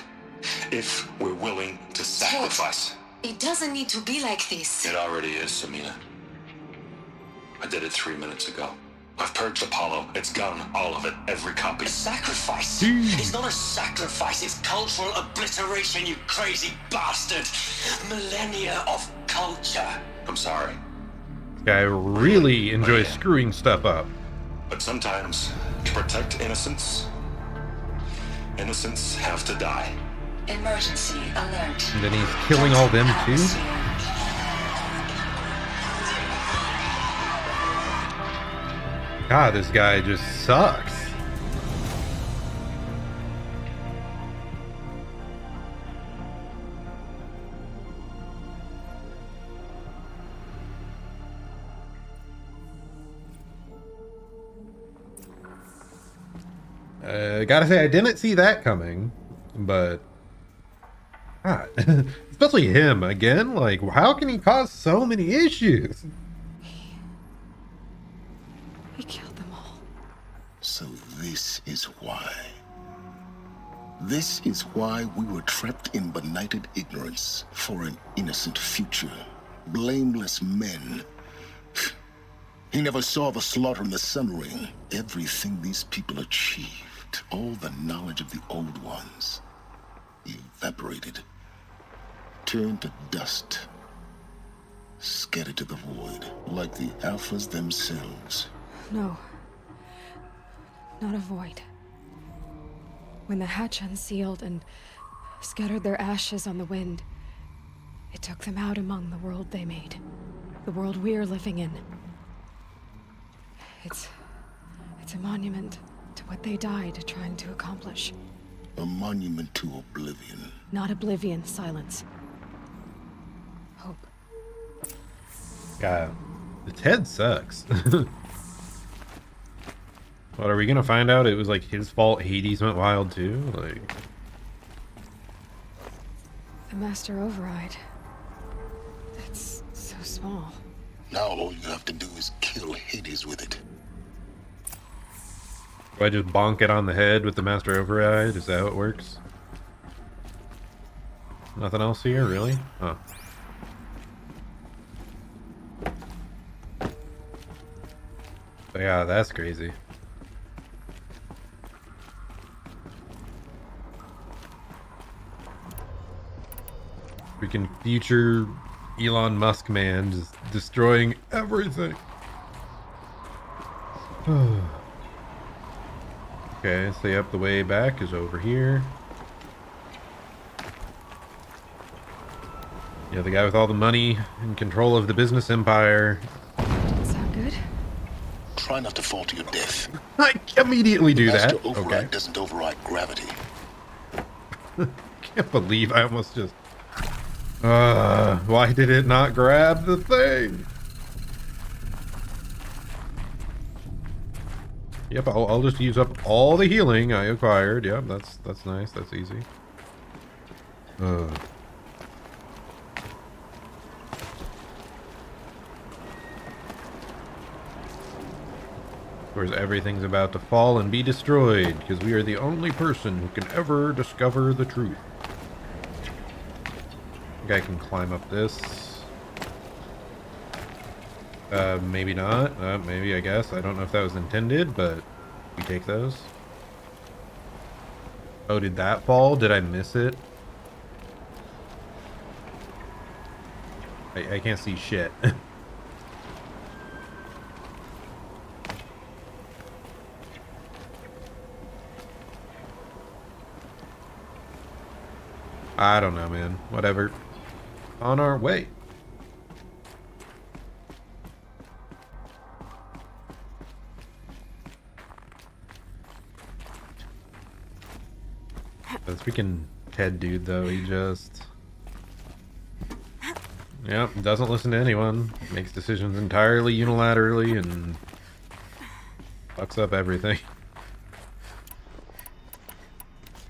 If we're willing to sacrifice. It doesn't need to be like this. It already is, Samina. I did it 3 minutes ago. I've purged Apollo. It's gone, all of it, every copy. A sacrifice? It's not a sacrifice, it's cultural obliteration, you crazy bastard! Millennia of culture. I'm sorry. This guy really enjoys screwing stuff up. But sometimes, to protect innocence, innocents have to die. Emergency alert. And then he's killing all them too? God, this guy just sucks. Gotta say, I didn't see that coming, but God. Especially him again. Like, how can he cause so many issues? He killed them all. So this is why. This is why we were trapped in benighted ignorance for an innocent future. Blameless men. He never saw the slaughter in the Sun Ring. Everything these people achieved, all the knowledge of the old ones, evaporated, turned to dust, scattered to the void, like the Alphas themselves. No. Not a void. When the hatch unsealed and scattered their ashes on the wind, it took them out among the world they made. The world we're living in. It's a monument to what they died trying to accomplish. A monument to oblivion. Not oblivion, silence. Hope. God, the Ted sucks. What, are we gonna find out it was like his fault Hades went wild too? Like, The Master Override. That's so small. Now all you have to do is kill Hades with it. do I just bonk it on the head with the Master Override? Is that how it works? Nothing else here, really? Huh. But yeah, that's crazy. Freaking future Elon Musk man just destroying everything. Okay, so yep, the way back is over here. Yeah, the guy with all the money and control of the business empire. Sound good? Try not to fall to your death. I immediately do that. Master Override Okay. doesn't override gravity. Can't believe I almost just... why did it not grab the thing? Yep, I'll just use up all the healing I acquired. Yep, that's nice. That's easy. Of course, everything's about to fall and be destroyed because we are the only person who can ever discover the truth. I think I can climb up this. Maybe not. Maybe, I guess. I don't know if that was intended, but we take those. Oh, did that fall? Did I miss it? I can't see shit. I don't know, man. Whatever. On our way. That freaking Ted dude, though, he just... Yep, doesn't listen to anyone. Makes decisions entirely unilaterally and... fucks up everything.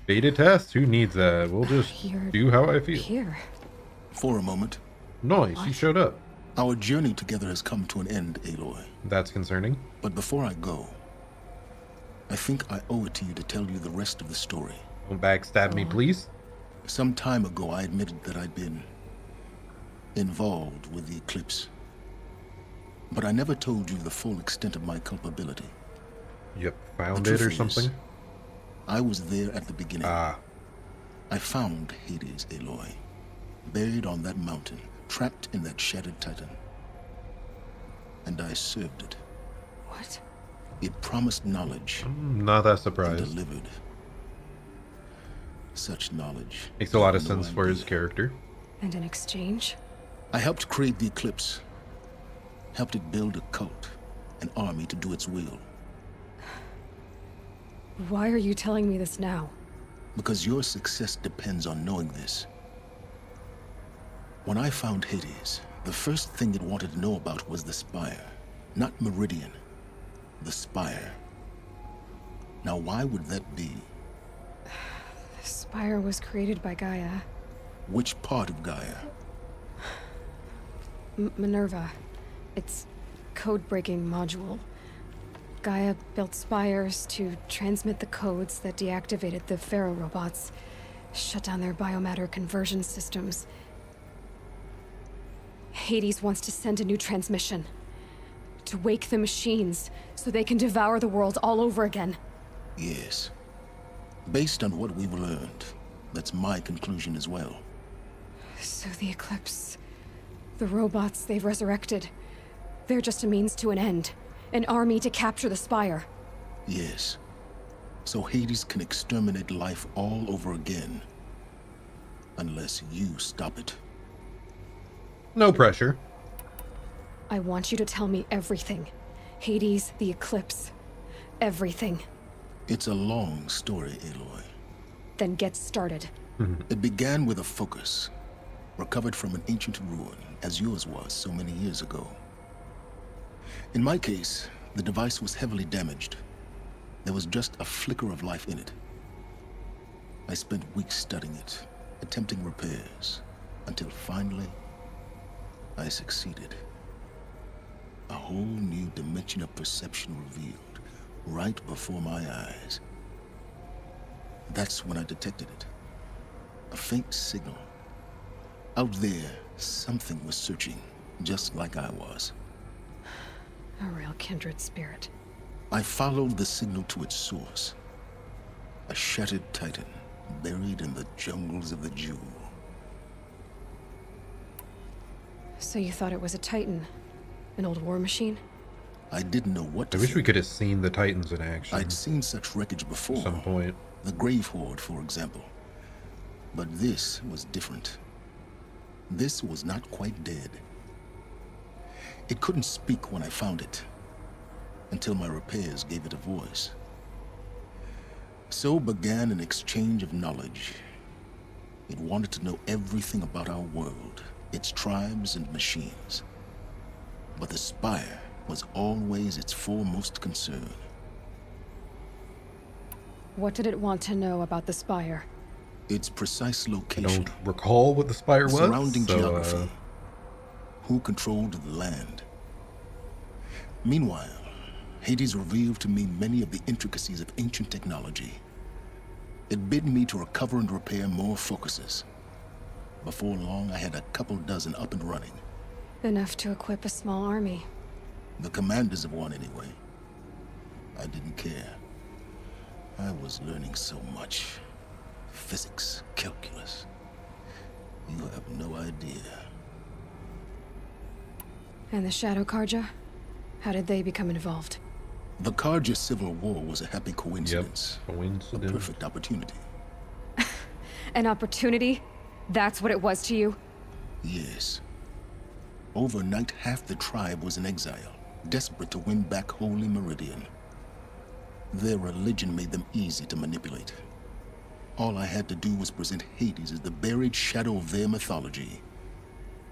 Beta test? Who needs that? We'll just do how I feel. Here. For a moment. Nice, you showed up. Our journey together has come to an end, Aloy. That's concerning. But before I go, I think I owe it to you to tell you the rest of the story. Don't backstab me, please. Some time ago, I admitted that I'd been involved with the eclipse. But I never told you the full extent of my culpability. You found The it or truth is, something? I was there at the beginning. Ah. I found Hades, Aloy. Buried on that mountain, trapped in that shattered titan. And I served it. What? It promised knowledge. I'm not that And surprised. delivered. Such knowledge. Makes a lot of No sense for his idea. character. And in exchange? I helped create the eclipse. Helped it build a cult, an army to do its will. Why are you telling me this now? Because your success depends on knowing this. When I found Hades, the first thing it wanted to know about was the Spire. Not Meridian. The Spire. Now why would that be? The Spire was created by Gaia. Which part of Gaia? Minerva. It's code-breaking module. Gaia built spires to transmit the codes that deactivated the Pharaoh robots, shut down their biomatter conversion systems. Hades wants to send a new transmission. To wake the machines, so they can devour the world all over again. Yes. Based on what we've learned, that's my conclusion as well. So the Eclipse... the robots they've resurrected... they're just a means to an end. An army to capture the Spire. Yes. So Hades can exterminate life all over again. Unless you stop it. No pressure. I want you to tell me everything. Hades, the Eclipse. Everything. It's a long story, Aloy. Then get started. It began with a focus. Recovered from an ancient ruin, as yours was so many years ago. In my case, the device was heavily damaged. There was just a flicker of life in it. I spent weeks studying it, attempting repairs, until finally, I succeeded. A whole new dimension of perception revealed, right before my eyes. That's when I detected it. A faint signal. Out there, something was searching, just like I was. A real kindred spirit. I followed the signal to its source. A shattered titan, buried in the jungles of the Jewel. So you thought it was a titan? An old war machine? I didn't know what to I wish think. we could have seen the Titans in action. I'd seen such wreckage before. At some point. The Grave Horde, for example. But this was different. This was not quite dead. It couldn't speak when I found it, until my repairs gave it a voice. So began an exchange of knowledge. It wanted to know everything about our world, its tribes and machines. But the Spire was always its foremost concern. What did it want to know about the Spire? Its precise I location. don't recall what the Spire was. Surrounding so, geography. Who controlled the land. Meanwhile, Hades revealed to me many of the intricacies of ancient technology. It bid me to recover and repair more focuses. Before long, I had a couple dozen up and running. Enough to equip a small army. The commanders of one, anyway. I didn't care. I was learning so much. Physics, calculus. You have no idea. And the Shadow Karja? How did they become involved? The Karja Civil War was a happy coincidence. Yep, coincidence. A perfect opportunity. An opportunity? That's what it was to you? Yes. Overnight, half the tribe was in exile, desperate to win back Holy Meridian. Their religion made them easy to manipulate. All I had to do was present Hades as the buried shadow of their mythology.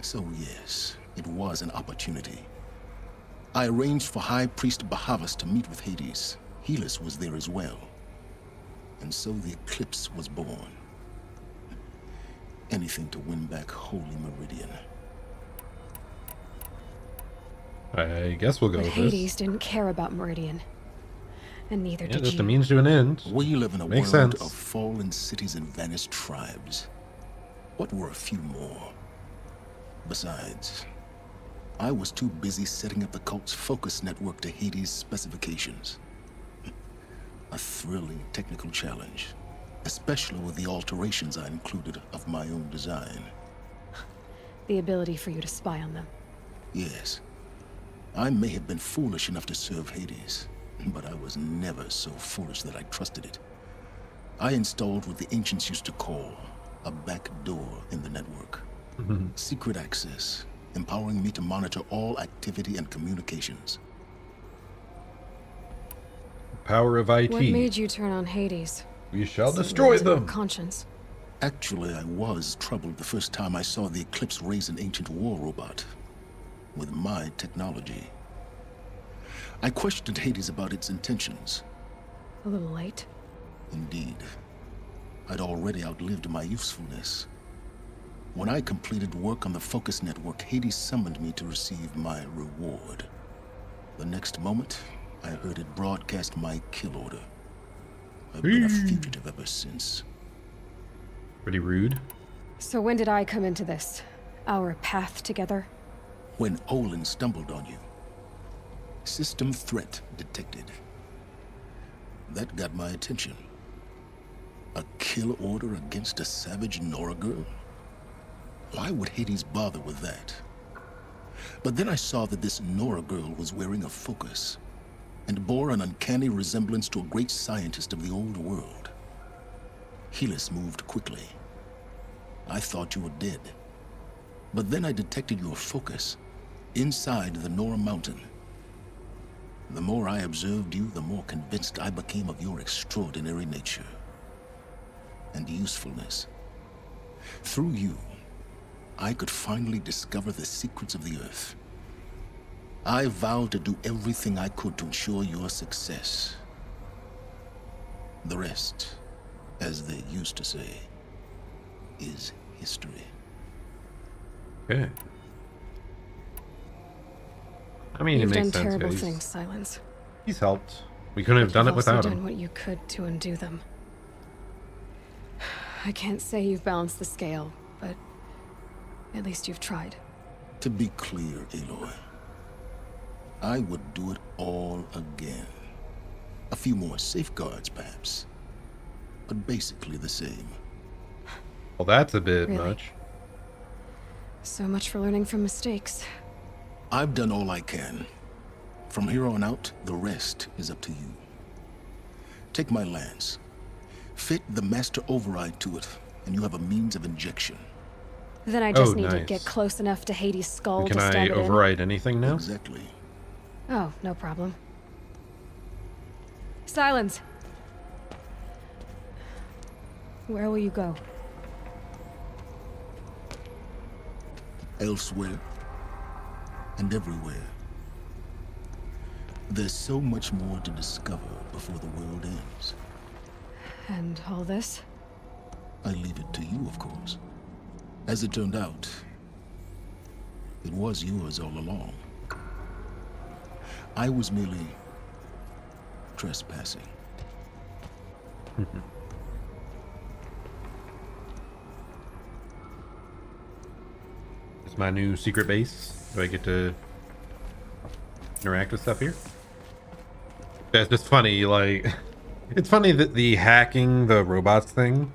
So yes, it was an opportunity. I arranged for High Priest Bahavas to meet with Hades. Helis was there as well. And so the Eclipse was born. Anything to win back Holy Meridian. I guess we'll go But with Hades this. didn't care about Meridian. And neither Yeah, did just you. a means to an end. We live in a Makes world sense. of fallen cities and vanished tribes. What were a few more? Besides, I was too busy setting up the cult's focus network to Hades' specifications. A thrilling technical challenge, especially with the alterations I included of my own design. The ability for you to spy on them. Yes, I may have been foolish enough to serve Hades, but I was never so foolish that I trusted it. I installed what the ancients used to call a back door in the network. Secret access, empowering me to monitor all activity and communications. Power of IT. What made you turn on Hades? We shall Something destroy with your them. Conscience. Actually, I was troubled the first time I saw the Eclipse raise an ancient war robot. With my technology. I questioned Hades about its intentions. A little late. Indeed. I'd already outlived my usefulness. When I completed work on the Focus Network, Hades summoned me to receive my reward. The next moment, I heard it broadcast my kill order. I've been a fugitive ever since. Pretty rude. So when did I come into this? Our path together? When Olin stumbled on you. System threat detected. That got my attention. A kill order against a savage Nora girl? Why would Hades bother with that? But then I saw that this Nora girl was wearing a focus and bore an uncanny resemblance to a great scientist of the old world. Helis moved quickly. I thought you were dead. But then I detected your focus inside the Nora mountain. The more I observed you, the more convinced I became of your extraordinary nature and usefulness. Through you, I could finally discover the secrets of the Earth. I vowed to do everything I could to ensure your success. The rest, as they used to say, is history. Okay. I mean, You've it makes done sense, terrible guys. things, Silence. He's helped. We couldn't have done it You've also without done him. what you could to undo them. I can't say you've balanced the scale, but at least you've tried. To be clear, Aloy, I would do it all again. A few more safeguards, perhaps, but basically the same. Well, that's a bit Really? much. So much for learning from mistakes. I've done all I can. From here on out, the rest is up to you. Take my lance. Fit the master override to it, and you have a means of injection. Then I just Oh, need to nice. get close enough to Hades' skull Can to I stab it override anything now? Exactly. in. Oh, no problem. Silence! Where will you go? Elsewhere and everywhere. There's so much more to discover before the world ends. And all this? I leave it to you, of course. As it turned out, it was yours all along. I was merely trespassing. It's my new secret base. Do I get to interact with stuff here? That's just funny, like... It's funny that the hacking the robots thing...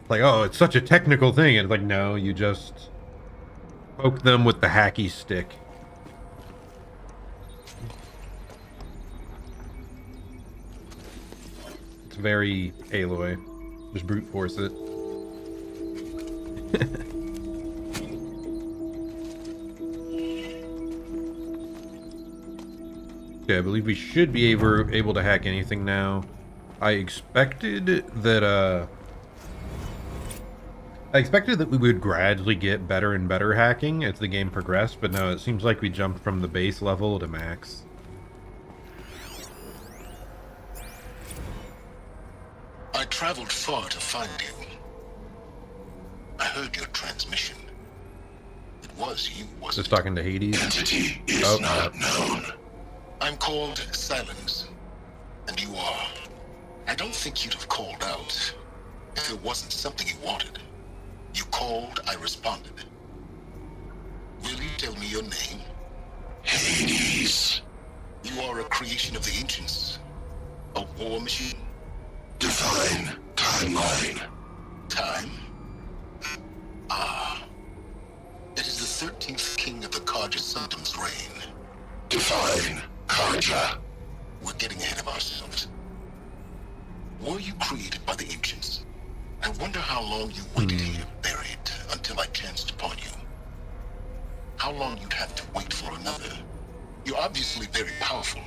Like, oh, it's such a technical thing. And it's like, no, you just poke them with the hacky stick. It's very Aloy. Just brute force it. Okay, I believe we should be able to hack anything now. I expected that we would gradually get better and better hacking as the game progressed, but no, it seems like we jumped from the base level to max. I traveled far to find you. I heard your transmission. It was you, wasn't Just talking to Hades. Entity is not known. I'm called Silence, and you are. I don't think you'd have called out if it wasn't something you wanted. You called, I responded. Will you tell me your name? Hades. You are a creation of the ancients. A war machine. Define timeline. Time? Ah. It is the 13th king of the Karja Sundam's reign. Define Karja. We're getting ahead of ourselves. Were you created by the ancients? I wonder how long you waited here, buried, until I chanced upon you. How long you'd have to wait for another. You're obviously very powerful,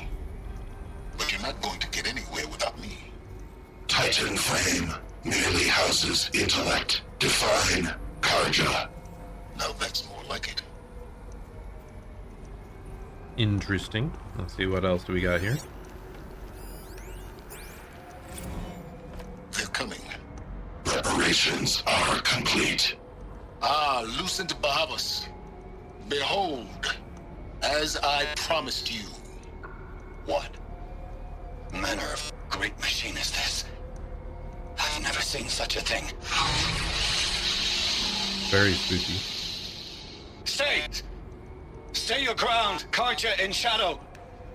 but you're not going to get anywhere without me. Titan flame merely houses intellect. Define Karja. Now that's more like it. Interesting. Let's see, what else do we got here? They're coming. Preparations are complete. Ah, Lucent Bahabas. Behold, as I promised you. What manner of great machine is this? I've never seen such a thing. Very spooky. Stay! Stay your ground, Karja in shadow!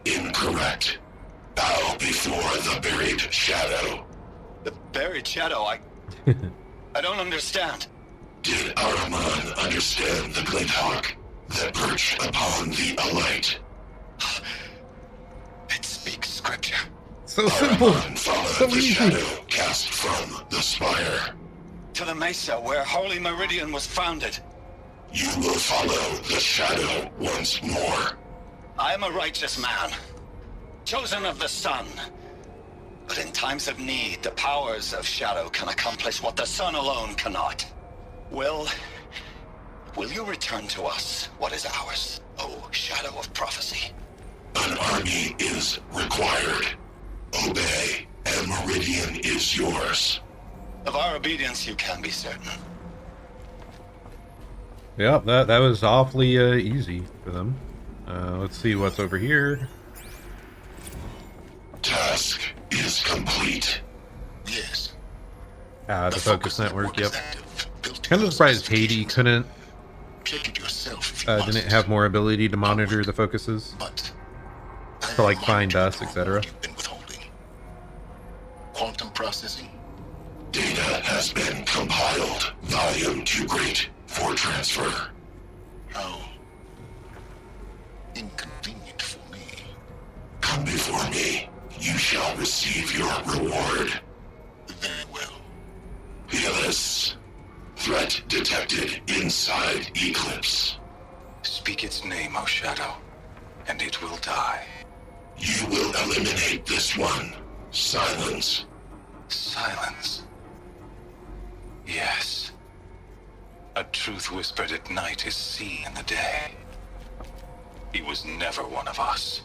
Incorrect. Bow before the buried shadow. The buried shadow, I don't understand. Did Araman understand the glint hawk that perched upon the alight? It speaks scripture. So simple. Araman followed So the easy. shadow cast from the spire. To the mesa where Holy Meridian was founded. You will follow the shadow once more. I am a righteous man, chosen of the sun. But in times of need, the powers of shadow can accomplish what the sun alone cannot. Will you return to us what is ours, O shadow of prophecy? An army is required. Obey, and Meridian is yours. Of our obedience you can be certain. Yep, that was awfully easy for them. Let's see what's over here. Task is complete. Yes. The focus network, yep. Active, built Kind of surprised Haiti couldn't, Check it yourself if you didn't must. have more ability to monitor the focuses. But To, like, find us, etc. You've been withholding. Quantum processing. Data has been compiled. Volume too great for transfer. How inconvenient for me. Come before me. You shall receive your reward. Very well. Helis. Threat detected inside Eclipse. Speak its name, O Shadow, and it will die. You will eliminate this one. Silence. Silence. Yes. A truth whispered at night is seen in the day. He was never one of us.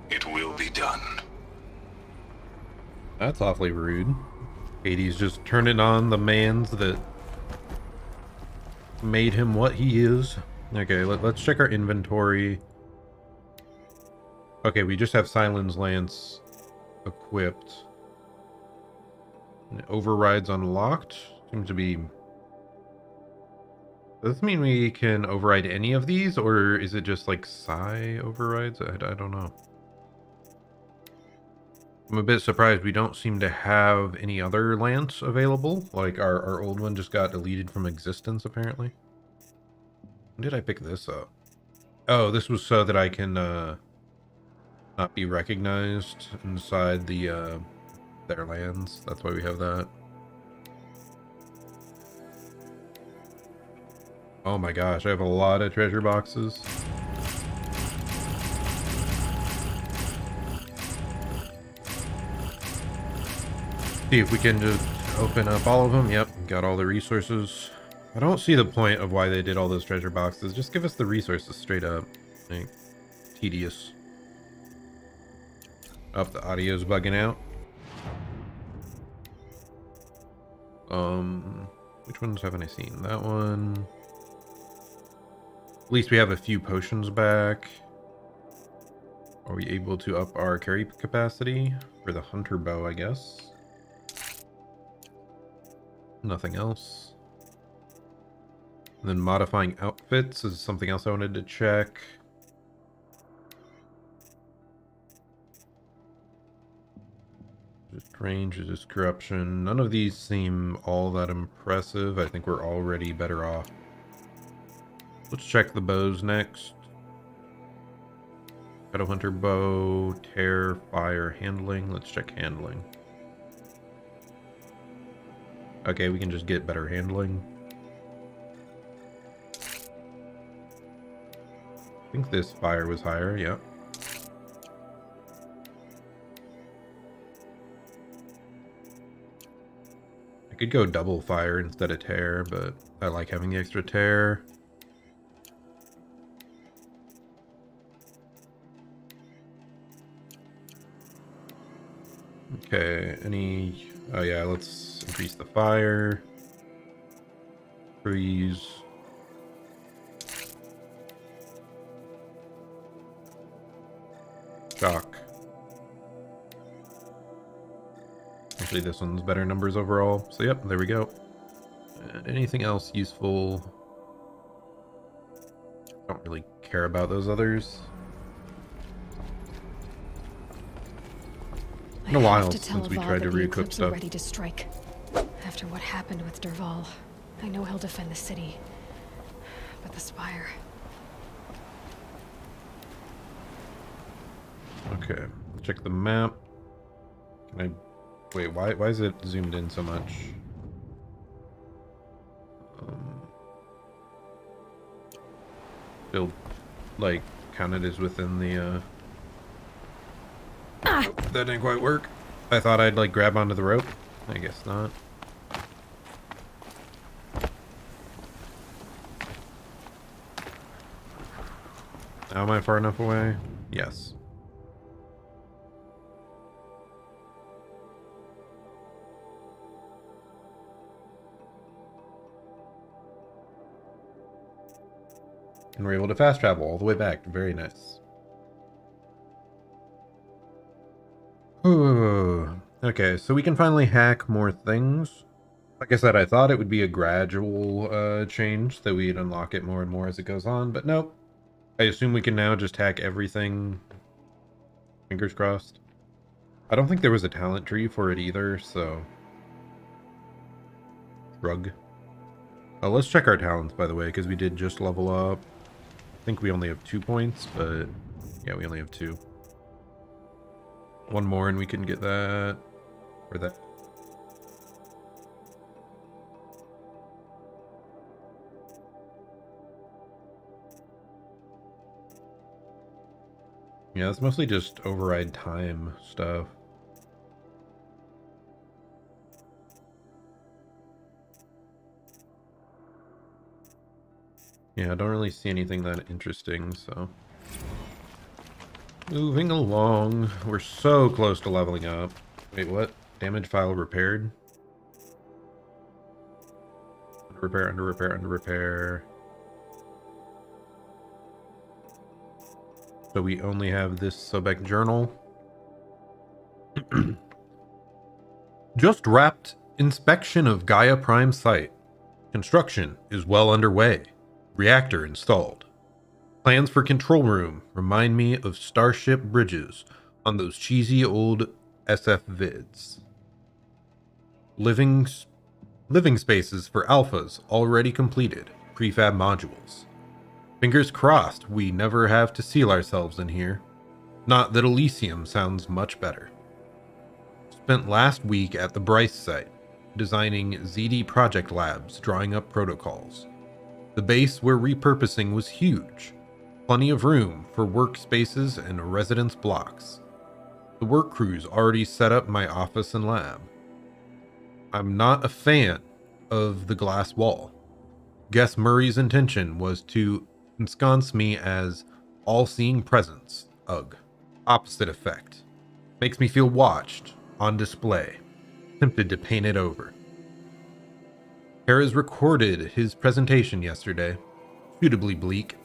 It will be done. That's awfully rude. Hades just turning on the mans that made him what he is. Okay, let's check our inventory. Okay, we just have Silence Lance equipped. And overrides unlocked. Seems to be... Does this mean we can override any of these, or is it just like Psi overrides? I don't know. I'm a bit surprised we don't seem to have any other lance available. Like, our old one just got deleted from existence, apparently. When did I pick this up? Oh, this was so that I can, not be recognized inside the, their lands. That's why we have that. Oh my gosh, I have a lot of treasure boxes. See if we can just open up all of them. Yep, got all the resources. I don't see the point of why they did all those treasure boxes. Just give us the resources straight up. Like, tedious. Oh, the audio's bugging out. Which ones haven't I seen? That one. At least we have a few potions back. Are we able to up our carry capacity for the hunter bow, I guess? Nothing else. And then modifying outfits is something else I wanted to check. Just range, just corruption. None of these seem all that impressive. I think we're already better off. Let's check the bows next. Shadowhunter bow, tear, fire, handling. Let's check handling. Okay, we can just get better handling. I think this fire was higher, yeah. I could go double fire instead of tear, but I like having the extra tear. Okay, any... Oh yeah, let's increase the fire. Freeze. Shock. Actually, this one's better numbers overall. So yep, there we go. Anything else useful? Don't really care about those others. Been a while since we tried to re-equip stuff. Ready to strike. After what happened with Derval, I know he'll defend the city. But the Spire... Okay, check the map. Can I... Wait, why is it zoomed in so much? Still, like, counted as within the, Oh, that didn't quite work. I thought I'd, like, grab onto the rope. I guess not. Now am I far enough away? Yes. And we're able to fast travel all the way back. Very nice. Ooh. Okay, so we can finally hack more things. Like I said, I thought it would be a gradual change, that we'd unlock it more and more as it goes on, but nope. I assume we can now just hack everything. Fingers crossed. I don't think there was a talent tree for it either, so... Shrug. Oh, let's check our talents, by the way, because we did just level up. I think we only have 2 points, but... Yeah, we only have 2. One more and we can get that. Or that. Yeah, it's mostly just override time stuff. Yeah, I don't really see anything that interesting, so... Moving along. We're so close to leveling up. Wait, what? Damage file repaired? Under repair, under repair, under repair. So we only have this Sobek journal. Just wrapped inspection of Gaia Prime site. Construction is well underway. Reactor installed. Plans for control room remind me of Starship bridges on those cheesy old SF vids. Living spaces for alphas already completed. Prefab modules. Fingers crossed we never have to seal ourselves in here. Not that Elysium sounds much better. Spent last week at the Bryce site, designing ZD project labs, drawing up protocols. The base we're repurposing was huge. Plenty of room for workspaces and residence blocks. The work crew's already set up my office and lab. I'm not a fan of the glass wall. Guess Murray's intention was to ensconce me as all-seeing presence. Ugh. Opposite effect. Makes me feel watched, on display. Tempted to paint it over. Harris recorded his presentation yesterday. Suitably bleak.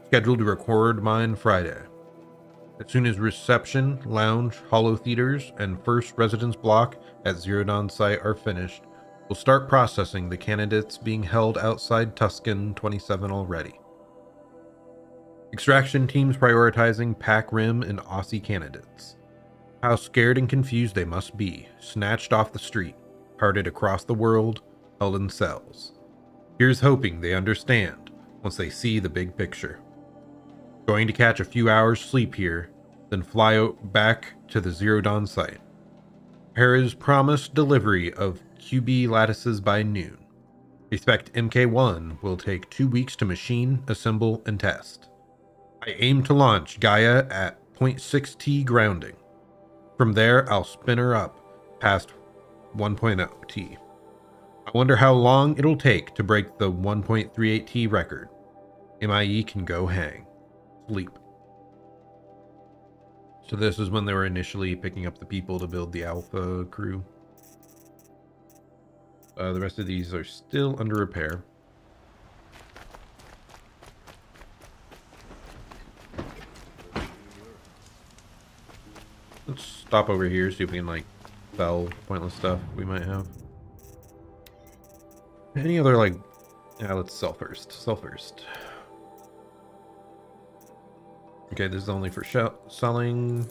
Scheduled to record mine Friday. As soon as reception, lounge, holo theaters, and first residence block at Zero Dawn site are finished, we'll start processing the candidates being held outside Tuscan 27 already. Extraction teams prioritizing Pac Rim and Aussie candidates. How scared and confused they must be, snatched off the street, carted across the world, held in cells. Here's hoping they understand once they see the big picture. Going to catch a few hours sleep here, then fly out back to the Zero Dawn site. Hera's promised delivery of QB lattices by noon. Expect MK1 will take 2 weeks to machine, assemble, and test. I aim to launch Gaia at 0.6T grounding. From there, I'll spin her up past 1.0 T. I wonder how long it'll take to break the 1.38 T record. MIE can go hang. Sleep. So this is when they were initially picking up the people to build the Alpha crew. The rest of these are still under repair. Let's stop over here, see if we can, like, sell pointless stuff we might have. Any other, like... Yeah, let's sell first. Sell first. Okay, this is only for selling.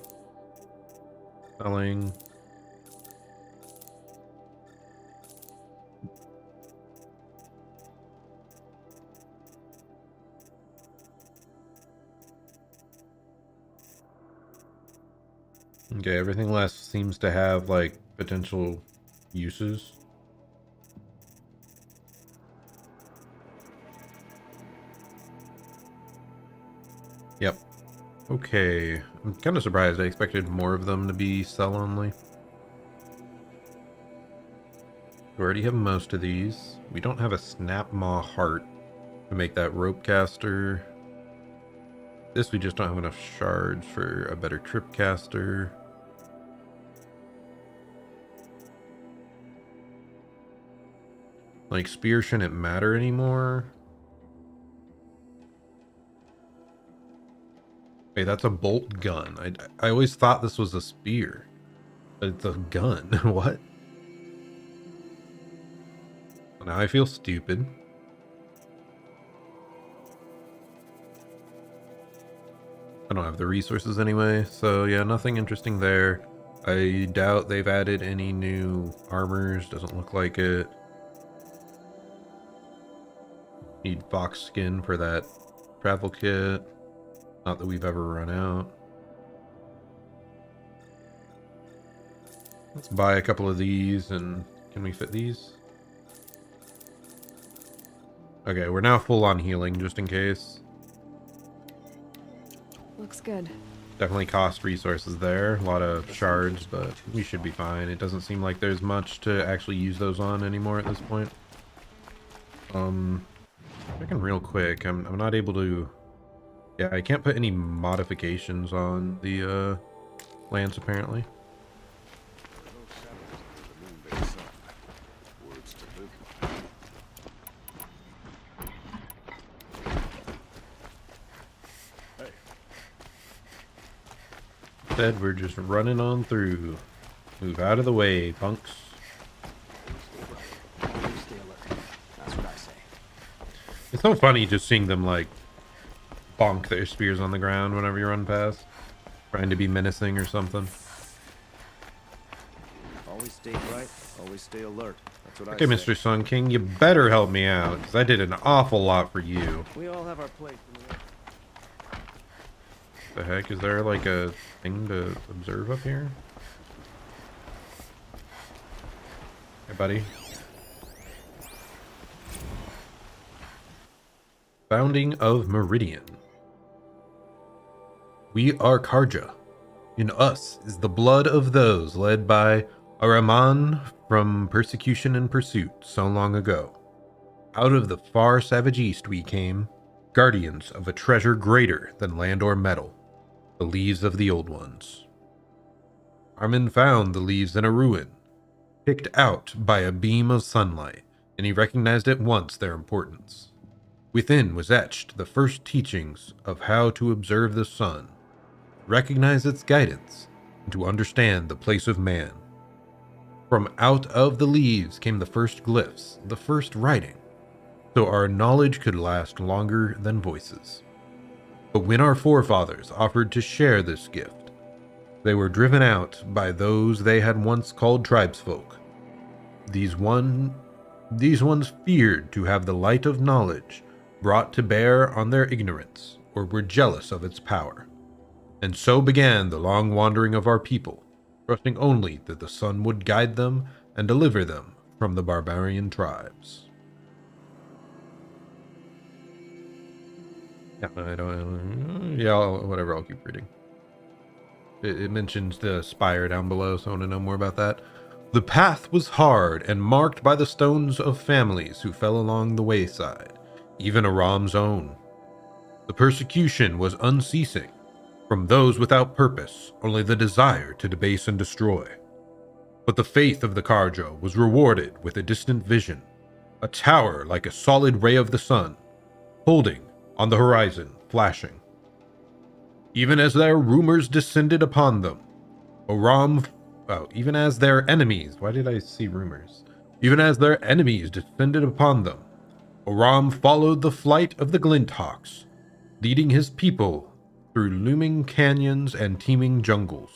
Selling. Okay, everything less seems to have, like, potential uses. Yep. Okay. I'm kind of surprised. I expected more of them to be sell only. We already have most of these. We don't have a snap maw heart to make that rope caster. This we just don't have enough shards for a better trip caster. Like, spear shouldn't matter anymore. Wait, that's a bolt gun. I always thought this was a spear. But it's a gun. What? Now I feel stupid. I don't have the resources anyway, so yeah, nothing interesting there. I doubt they've added any new armors. Doesn't look like it. Need fox skin for that travel kit. Not that we've ever run out. Let's buy a couple of these, and can we fit these? Okay, we're now full on healing, just in case. Looks good. Definitely cost resources there. A lot of shards, but we should be fine. It doesn't seem like there's much to actually use those on anymore at this point. Checking real quick. I'm not able to... Yeah, I can't put any modifications on the lance, apparently. Instead, we're just running on through. Move out of the way, punks. It's so funny just seeing them, like, bonk their spears on the ground whenever you run past. Trying to be menacing or something. Always stay bright, always stay alert. That's what Okay, I say. Mr. Sun King, you better help me out, because I did an awful lot for you. We all have our place. The heck? Is there, like, a thing to observe up here? Hey, buddy. Founding of Meridian. We are Karja. In us is the blood of those led by Araman from persecution and pursuit so long ago. Out of the far savage east we came, guardians of a treasure greater than land or metal, the leaves of the old ones. Armin found the leaves in a ruin, picked out by a beam of sunlight, and he recognized at once their importance. Within was etched the first teachings of how to observe the sun, recognize its guidance, and to understand the place of man. From out of the leaves came the first glyphs, the first writing, so our knowledge could last longer than voices. But when our forefathers offered to share this gift, they were driven out by those they had once called tribesfolk. These ones feared to have the light of knowledge brought to bear on their ignorance, or were jealous of its power. And so began the long wandering of our people, trusting only that the sun would guide them and deliver them from the barbarian tribes. Yeah, whatever, I'll keep reading. It mentions the spire down below, so I want to know more about that. The path was hard and marked by the stones of families who fell along the wayside, even Aram's own. The persecution was unceasing. From those without purpose, only the desire to debase and destroy. But the faith of the Karjo was rewarded with a distant vision, a tower like a solid ray of the sun, holding on the horizon, flashing. Even as their rumors descended upon them, Even as their enemies, why did I see rumors? Even as their enemies descended upon them, Oram followed the flight of the Glinthawks, leading his people through looming canyons and teeming jungles.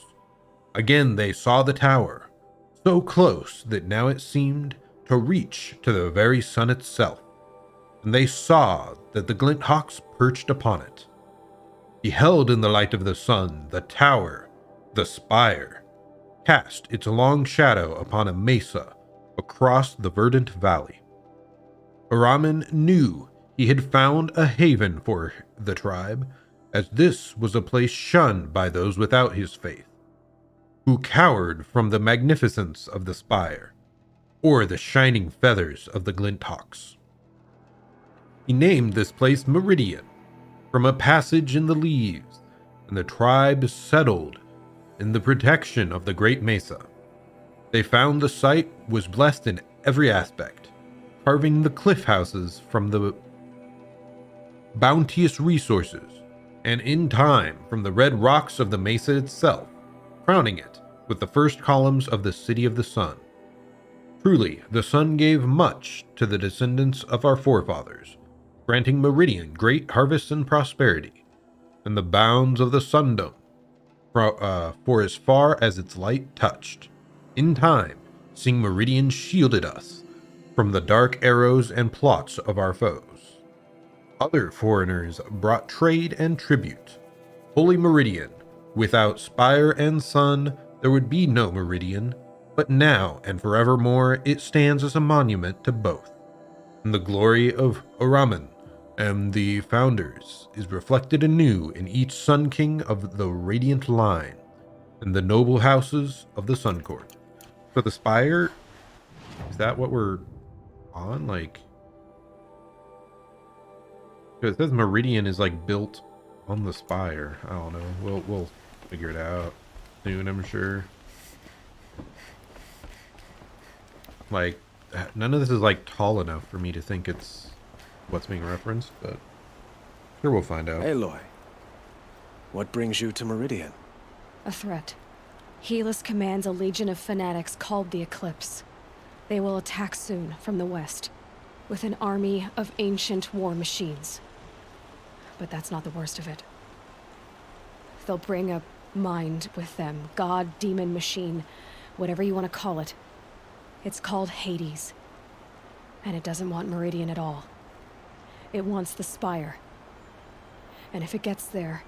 Again they saw the tower, so close that now it seemed to reach to the very sun itself, and they saw that the Glinthawks perched upon it. Beheld in the light of the sun, the tower, the spire, cast its long shadow upon a mesa across the verdant valley. Araman knew he had found a haven for the tribe, as this was a place shunned by those without his faith, who cowered from the magnificence of the spire, or the shining feathers of the Glinthawks. He named this place Meridian, from a passage in the leaves, and the tribe settled in the protection of the great mesa. They found the site was blessed in every aspect, carving the cliff houses from the bounteous resources, and in time from the red rocks of the mesa itself, crowning it with the first columns of the City of the Sun. Truly, the sun gave much to the descendants of our forefathers, granting Meridian great harvests and prosperity, and the bounds of the sundom for as far as its light touched. In time, seeing Meridian shielded us from the dark arrows and plots of our foes. Other foreigners brought trade and tribute. Holy Meridian, without spire and sun, there would be no Meridian, but now and forevermore it stands as a monument to both. And the glory of Araman and the founders is reflected anew in each Sun King of the Radiant line, and the noble houses of the Sun Court. So the spire, is that what we're on? Like, it says Meridian is like built on the spire. I don't know. We'll figure it out soon, I'm sure. Like, none of this is like tall enough for me to think it's what's being referenced, but sure we'll find out. Aloy, what brings you to Meridian? A threat. Helis commands a legion of fanatics called the Eclipse. They will attack soon from the west, with an army of ancient war machines. But that's not the worst of it. They'll bring a mind with them, god, demon, machine, whatever you want to call it. It's called Hades. And it doesn't want Meridian at all. It wants the Spire. And if it gets there,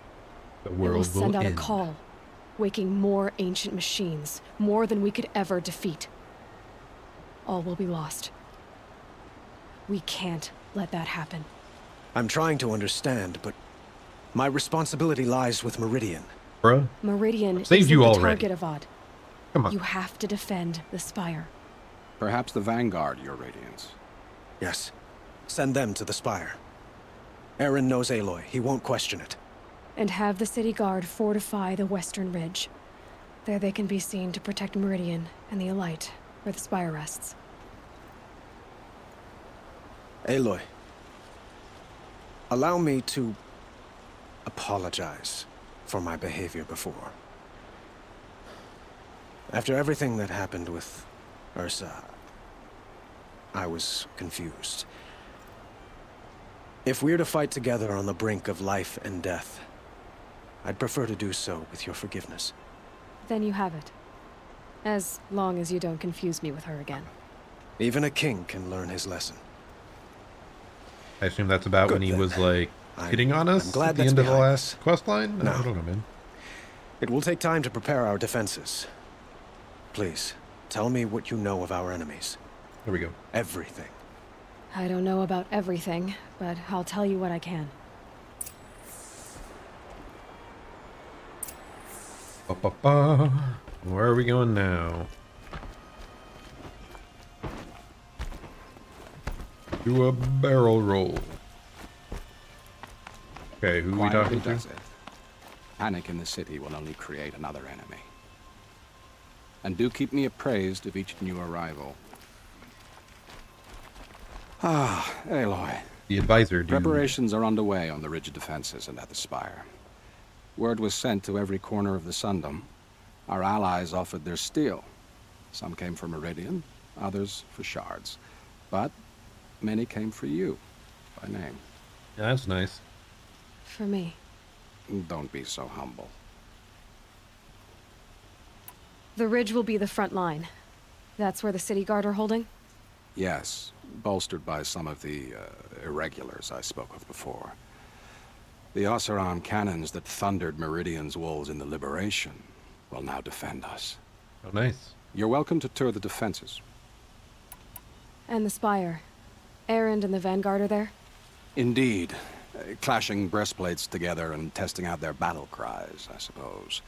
the it world will send out end. a call, waking more ancient machines, more than we could ever defeat. All will be lost. We can't let that happen. I'm trying to understand, but my responsibility lies with Meridian. Bruh, Meridian saved isn't you the already. target, Avad. Come on. You have to defend the Spire. Perhaps the Vanguard, Your Radiance. Yes. Send them to the Spire. Aaron knows Aloy. He won't question it. And have the City Guard fortify the Western Ridge. There they can be seen to protect Meridian and the Elite, where the Spire rests. Aloy, allow me to apologize for my behavior before. After everything that happened with Ursa, I was confused. If we're to fight together on the brink of life and death, I'd prefer to do so with your forgiveness. Then you have it. As long as you don't confuse me with her again. Even a king can learn his lesson. I assume that's about when he then. was like hitting on us I'm glad at the that's end of the behind last quest line? No. I don't know, man. It will take time to prepare our defenses. Please, tell me what you know of our enemies. There we go. Everything. I don't know about everything, but I'll tell you what I can. Ba-ba-ba. Where are we going now? Do a barrel roll. Okay, who are we Quietly talking to? does it. Panic in the city will only create another enemy. And do keep me appraised of each new arrival. Ah, Aloy. The advisor, dude. Preparations are underway on the ridge defenses and at the spire. Word was sent to every corner of the Sundom. Our allies offered their steel. Some came for Meridian, others for shards. But many came for you, by name. Yeah, that's nice. For me. Don't be so humble. The ridge will be the front line. That's where the city guard are holding? Yes, bolstered by some of the irregulars I spoke of before. The Oseram cannons that thundered Meridian's walls in the Liberation will now defend us. Oh, nice. You're welcome to tour the defenses. And the Spire. Erend and the Vanguard are there? Indeed. Clashing breastplates together and testing out their battle cries, I suppose.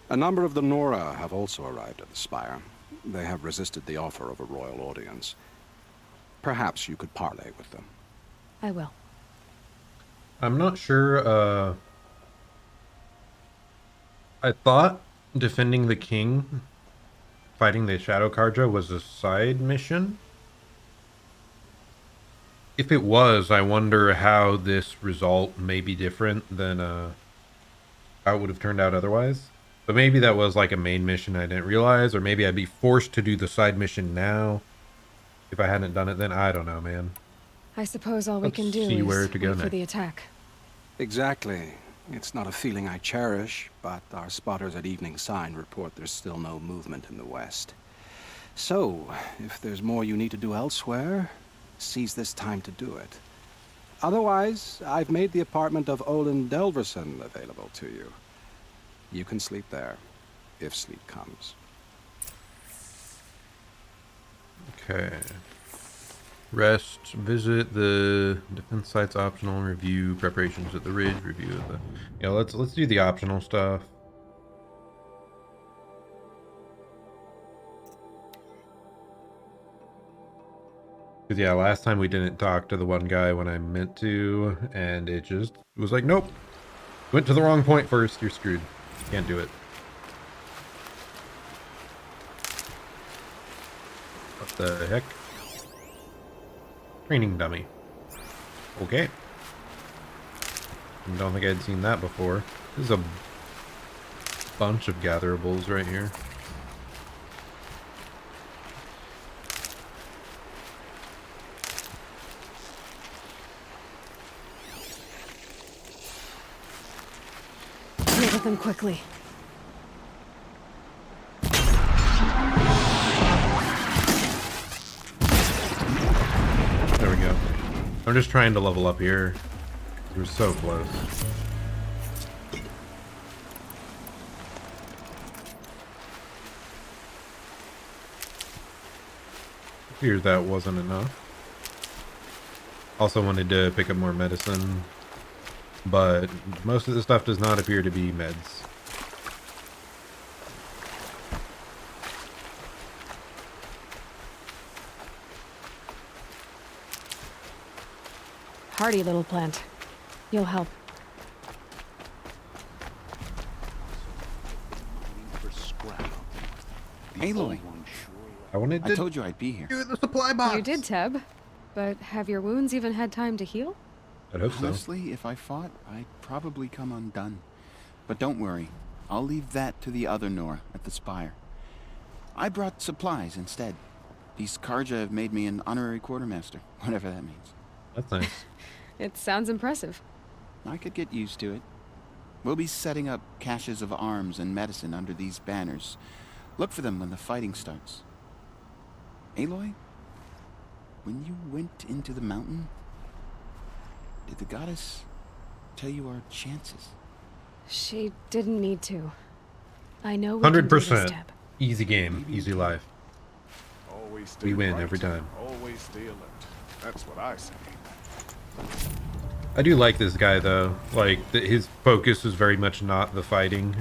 A number of the Nora have also arrived at the Spire. They have resisted the offer of a royal audience. Perhaps you could parley with them. I will. I'm not sure, I thought defending the king, fighting the Shadow Karja, was a side mission. If it was, I wonder how this result may be different than how it would have turned out otherwise. But maybe that was like a main mission I didn't realize, or maybe I'd be forced to do the side mission now if I hadn't done it then. I don't know, man. I suppose all we Let's can do see is where to go wait for next. the attack. Exactly. It's not a feeling I cherish, but our spotters at Evening Sign report there's still no movement in the west. So, if there's more you need to do elsewhere, seize this time to do it. Otherwise, I've made the apartment of Olin Delverson available to you. You can sleep there, if sleep comes. Okay. Rest, visit the defense sites optional, review preparations at the ridge, review of the... Yeah, let's do the optional stuff. Because yeah, last time we didn't talk to the one guy when I meant to, and it just was like, nope. Went to the wrong point first, you're screwed. Can't do it. What the heck? Training dummy. Okay. Don't think I'd seen that before. There's a bunch of gatherables right here. Deal with them quickly. There we go. I'm just trying to level up here. We're so close. Figured that wasn't enough. Also wanted to pick up more medicine, but most of the stuff does not appear to be meds. Hardy little plant. You'll help. Aloy, I wanted to... I told you I'd be here. The supply box. You did, Teb. But have your wounds even had time to heal? I hope so. Honestly, if I fought, I'd probably come undone. But don't worry. I'll leave that to the other Nora at the Spire. I brought supplies instead. These Karja have made me an honorary quartermaster, whatever that means. That's nice. It sounds impressive. I could get used to it. We'll be setting up caches of arms and medicine under these banners. Look for them when the fighting starts. Aloy, when you went into the mountain, did the goddess tell you our chances? She didn't need to. I know we can do this, 100%. Teb. Easy game, easy life. Always stay We win right. every time. Always stay alert. That's what I say. I do like this guy though. Like his focus is very much not the fighting.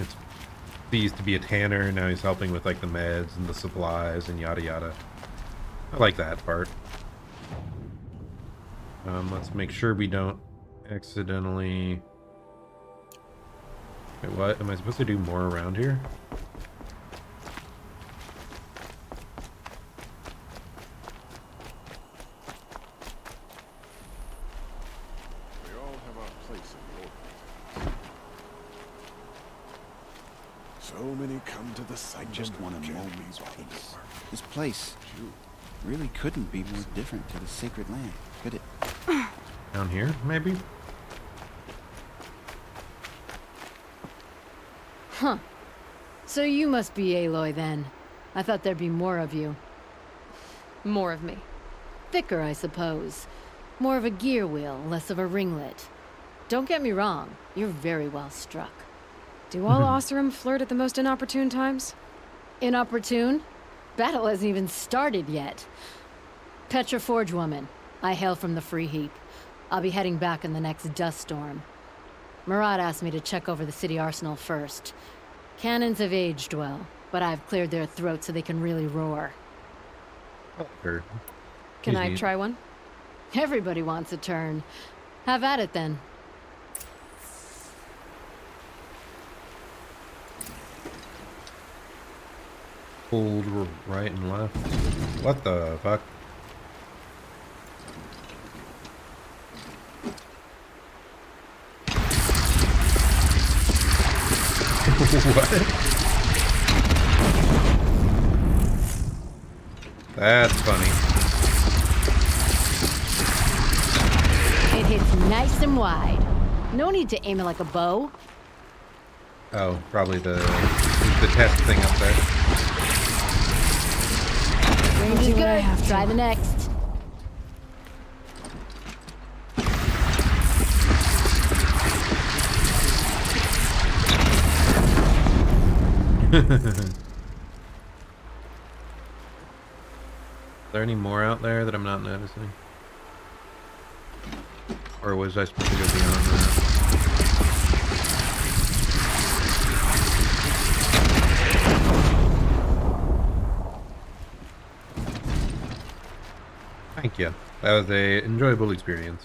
He used to be a tanner, now he's helping with like the meds and the supplies and yada yada. I like that part. Let's make sure we don't accidentally... Wait, what? Am I supposed to do more around here? We all have our place in the Overlords. So many come to the site Just want a moment's peace. This place really couldn't be more different to the sacred land, could it? Down here, maybe? Huh. So you must be Aloy then. I thought there'd be more of you. More of me. Thicker, I suppose. More of a gear wheel, less of a ringlet. Don't get me wrong, you're very well struck. Do all Oseram flirt at the most inopportune times? Inopportune? Battle hasn't even started yet. Petra Forge woman. I hail from the Free Heap. I'll be heading back in the next dust storm. Murad asked me to check over the city arsenal first. Cannons have aged well, but I've cleared their throats so they can really roar. Sure. Can I try one? Everybody wants a turn. Have at it then. Hold right and left. What the fuck? What? That's funny. It hits nice and wide. No need to aim it like a bow. Oh, probably the test thing up there. Range is good. Try the next. Is there any more out there that I'm not noticing? Or was I supposed to go beyond that? Thank you. That was a enjoyable experience.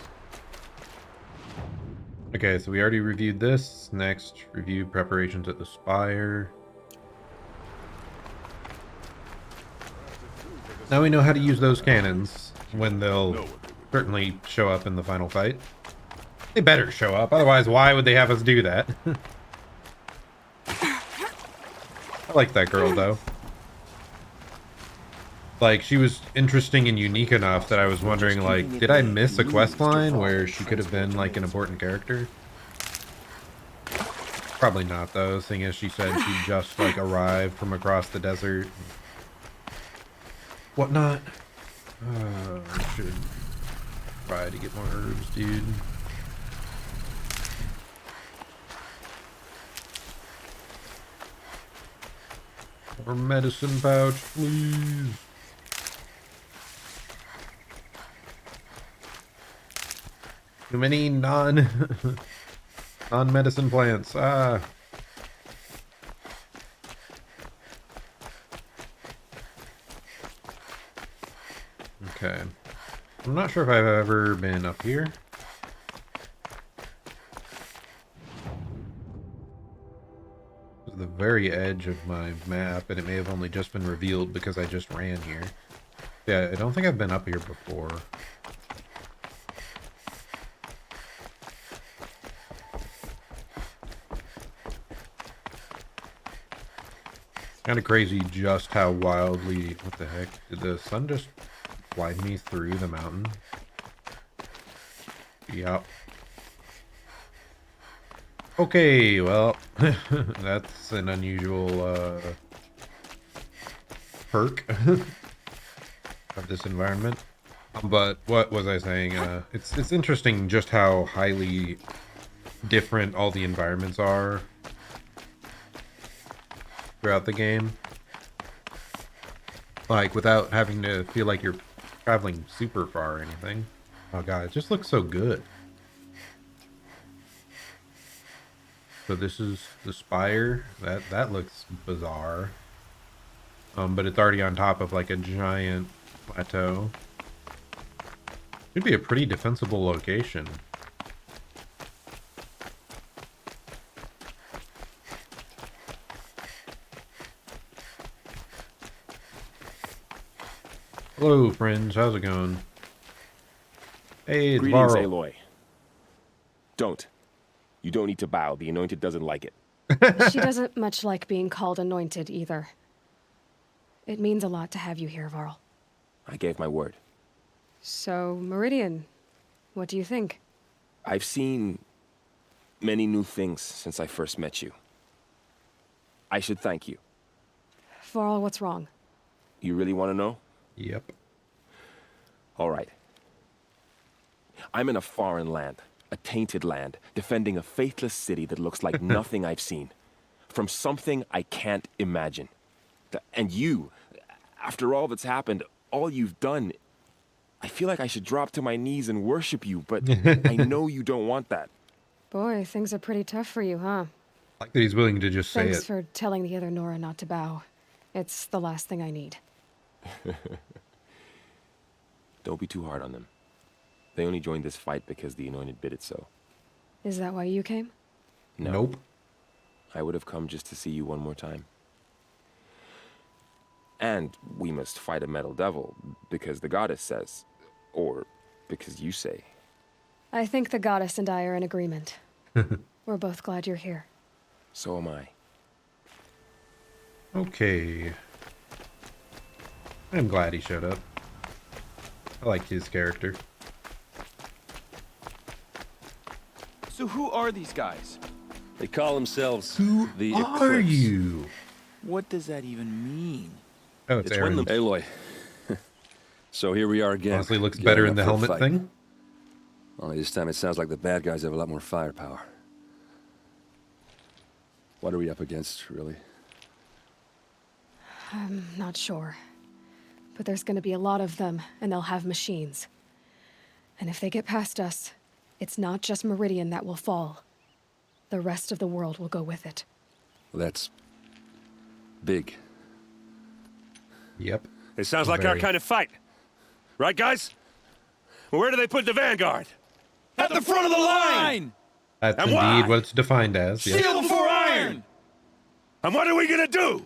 Okay, so we already reviewed this. Next, review preparations at the Spire. Now we know how to use those cannons when they'll certainly show up in the final fight. They better show up, otherwise why would they have us do that? I like that girl though. Like, she was interesting and unique enough that I was wondering, like, did I miss a quest line where she could have been, like, an important character? Probably not, though, seeing as she said she just, like, arrived from across the desert. Whatnot. I should try to get more herbs, dude. More medicine pouch, please. Too many non-medicine plants. Ah. Okay. I'm not sure if I've ever been up here. The very edge of my map, and it may have only just been revealed because I just ran here. Yeah, I don't think I've been up here before. Kind of crazy just how wildly... What the heck? Did the sun just glide me through the mountain? Yep. Okay, well, that's an unusual perk of this environment. But what was I saying? It's interesting just how highly different all the environments are throughout the game. Like, without having to feel like you're traveling super far or anything. Oh god, it just looks so good. So this is the Spire. That looks bizarre. But it's already on top of like a giant plateau. Should be a pretty defensible location. Hello, friends. How's it going? Hey, it's Greetings, Varl. Aloy. Don't. You don't need to bow. The Anointed doesn't like it. She doesn't much like being called anointed either. It means a lot to have you here, Varl. I gave my word. So, Meridian, what do you think? I've seen many new things since I first met you. I should thank you. Varl, what's wrong? You really want to know? Yep. All right. I'm in a foreign land, a tainted land, defending a faithless city that looks like nothing I've seen. From something I can't imagine. And you, after all that's happened, all you've done, I feel like I should drop to my knees and worship you, but I know you don't want that. Boy, things are pretty tough for you, huh? Like that he's willing to just say it. Thanks for telling the other Nora not to bow. It's the last thing I need. Don't be too hard on them. They only joined this fight because the Anointed bid it so. Is that why you came? No. Nope. I would have come just to see you one more time. And we must fight a metal devil, because the goddess says. Or because you say. I think the goddess and I are in agreement. We're both glad you're here. So am I. Okay. I'm glad he showed up. I liked his character. So who are these guys? They call themselves the Are Eclipse. you? What does that even mean? Oh, it's Aaron. Aloy. So here we are again. Honestly, looks Gearing better up in the for a helmet fight. thing. Only this time it sounds like the bad guys have a lot more firepower. What are we up against, really? I'm not sure. But there's gonna be a lot of them, and they'll have machines. And if they get past us, it's not just Meridian that will fall. The rest of the world will go with it. Well, that's big. Yep. It sounds like our kind of fight. Right, guys? Well, where do they put the Vanguard? At the front of the line! That's And indeed why? what it's defined as. Yep. Steel before iron! And what are we gonna do?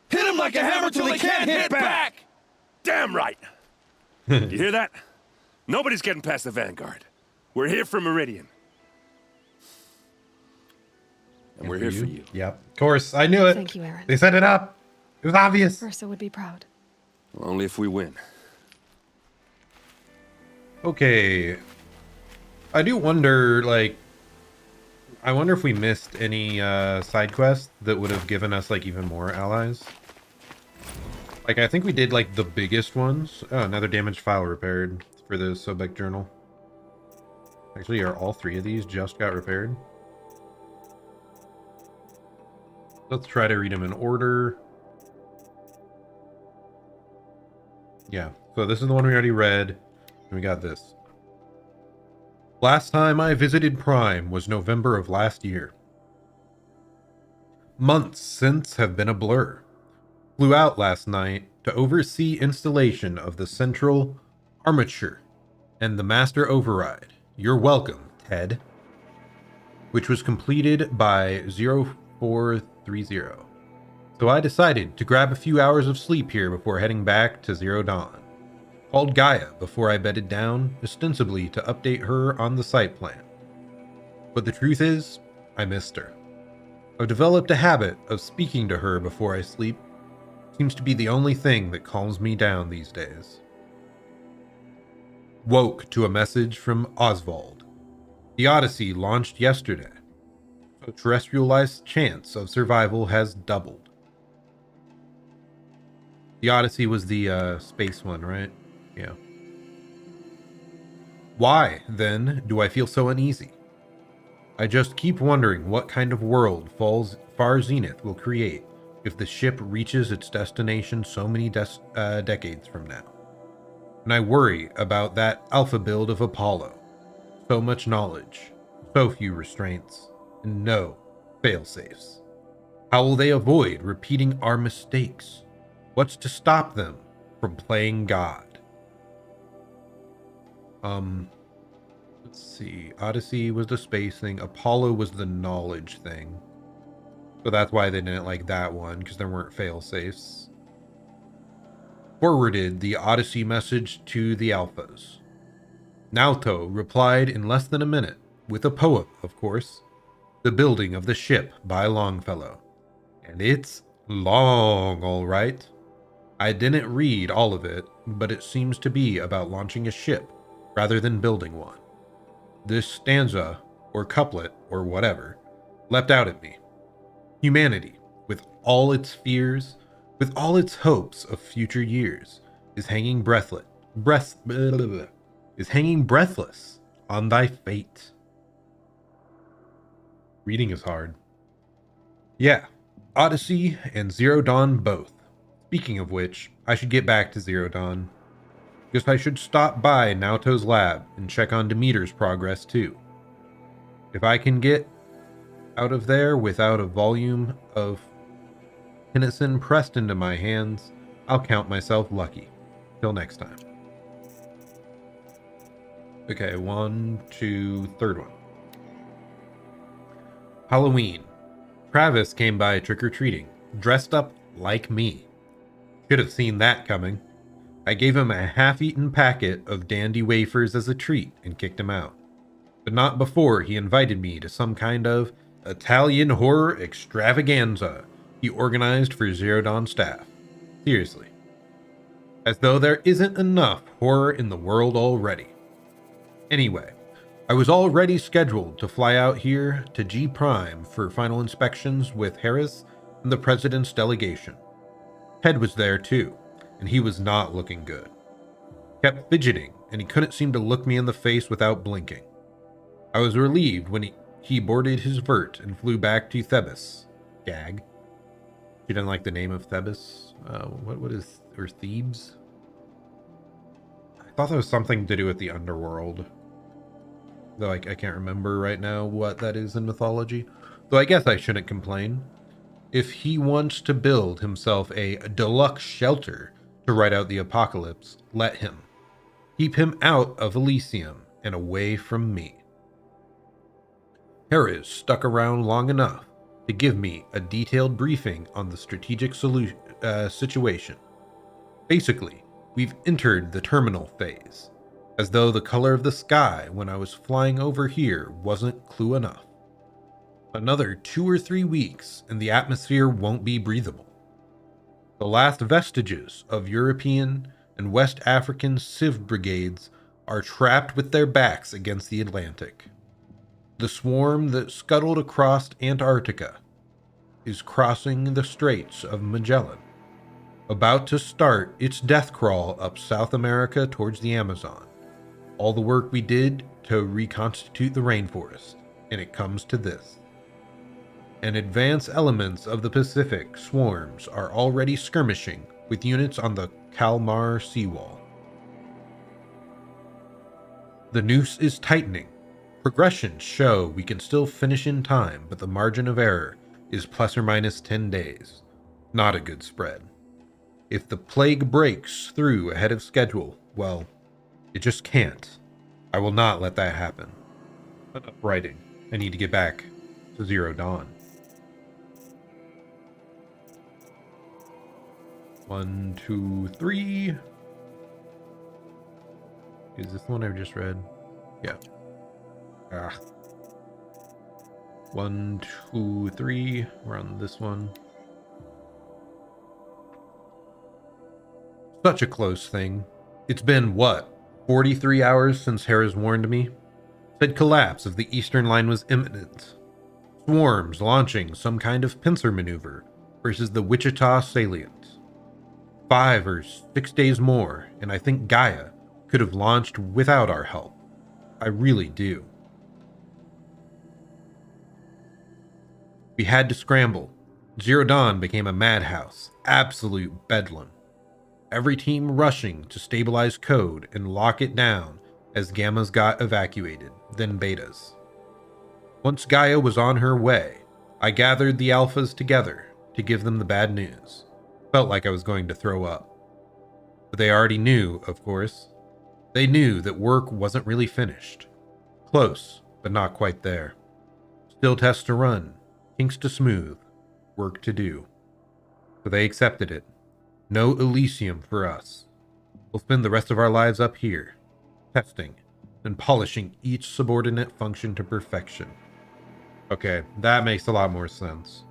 Hit them like a hammer till they can't hit back! Damn right! You hear that? Nobody's getting past the Vanguard. We're here for Meridian. And we're here for you. Yep. Of course, I knew it. Thank you, Aaron. They set it up. It was obvious. Ursa would be proud. Well, only if we win. Okay. I do wonder, like, I wonder if we missed any side quests that would have given us, like, even more allies. Like, I think we did, like, the biggest ones. Oh, another damaged file repaired for the Sobek journal. Actually, are all three of these just got repaired? Let's try to read them in order. Yeah, so this is the one we already read. And we got this. Last time I visited Prime was November of last year. Months since have been a blur. Flew out last night to oversee installation of the central armature and the master override. You're welcome, Ted. Which was completed by 0430. So I decided to grab a few hours of sleep here before heading back to Zero Dawn. Called Gaia before I bedded down, ostensibly to update her on the site plan. But the truth is, I missed her. I've developed a habit of speaking to her before I sleep. Seems to be the only thing that calms me down these days. Woke to a message from Oswald. The Odyssey launched yesterday, so terrestrial life's chance of survival has doubled. The Odyssey was the space one, right? Yeah. Why, then, do I feel so uneasy? I just keep wondering what kind of world Far Zenith will create if the ship reaches its destination so many decades from now. And I worry about that alpha build of Apollo. So much knowledge, so few restraints, and no failsafes. How will they avoid repeating our mistakes? What's to stop them from playing God? Let's see. Odyssey was the space thing. Apollo was the knowledge thing. So that's why they didn't like that one, because there weren't fail-safes. Forwarded the Odyssey message to the Alphas. Naoto replied in less than a minute, with a poem, of course. The building of the ship by Longfellow. And it's long, all right. I didn't read all of it, but it seems to be about launching a ship rather than building one. This stanza, or couplet, or whatever, leapt out at me. Humanity, with all its fears, with all its hopes of future years, is hanging breathless on thy fate. Reading is hard. Yeah, Odyssey and Zero Dawn both. Speaking of which, I should get back to Zero Dawn. Guess I should stop by Naoto's lab and check on Demeter's progress too. If I can get out of there without a volume of Tennyson pressed into my hands, I'll count myself lucky. Till next time. Okay, third one. Halloween. Travis came by trick-or-treating, dressed up like me. Should have seen that coming. I gave him a half-eaten packet of dandy wafers as a treat and kicked him out. But not before he invited me to some kind of Italian horror extravaganza he organized for Zero Dawn staff. Seriously. As though there isn't enough horror in the world already. Anyway, I was already scheduled to fly out here to G Prime for final inspections with Harris and the President's delegation. Ted was there too, and he was not looking good. Kept fidgeting, and he couldn't seem to look me in the face without blinking. I was relieved when he boarded his vert and flew back to Thebes. Gag. She didn't like the name of Thebes. Or Thebes? I thought that was something to do with the underworld. Though I can't remember right now what that is in mythology. Though I guess I shouldn't complain. If he wants to build himself a deluxe shelter to ride out the apocalypse, let him. Keep him out of Elysium and away from me. Harris stuck around long enough to give me a detailed briefing on the strategic situation. Basically, we've entered the terminal phase, as though the color of the sky when I was flying over here wasn't clue enough. Another 2 or 3 weeks and the atmosphere won't be breathable. The last vestiges of European and West African civ brigades are trapped with their backs against the Atlantic. The swarm that scuttled across Antarctica is crossing the Straits of Magellan, about to start its death crawl up South America towards the Amazon. All the work we did to reconstitute the rainforest, and it comes to this. And advanced elements of the Pacific swarms are already skirmishing with units on the Kalmar seawall. The noose is tightening. Progressions show we can still finish in time, but the margin of error is plus or minus 10 days. Not a good spread. If the plague breaks through ahead of schedule, well, it just can't. I will not let that happen. Enough writing. I need to get back to Zero Dawn. 1, 2, 3. Is this the one I just read? Yeah. 1, 2, 3. We're on this one. Such a close thing. It's been, 43 hours since Harris warned me? Said collapse of the eastern line was imminent. Swarms launching some kind of pincer maneuver versus the Wichita salient. 5 or 6 days more, and I think Gaia could have launched without our help. I really do. We had to scramble. Zero Dawn became a madhouse, absolute bedlam. Every team rushing to stabilize code and lock it down as Gammas got evacuated, then Betas. Once Gaia was on her way, I gathered the Alphas together to give them the bad news. Felt like I was going to throw up. But they already knew, of course. They knew that work wasn't really finished. Close, but not quite there. Still tests to run, kinks to smooth, work to do. So they accepted it. No Elysium for us. We'll spend the rest of our lives up here, testing and polishing each subordinate function to perfection. Okay, that makes a lot more sense.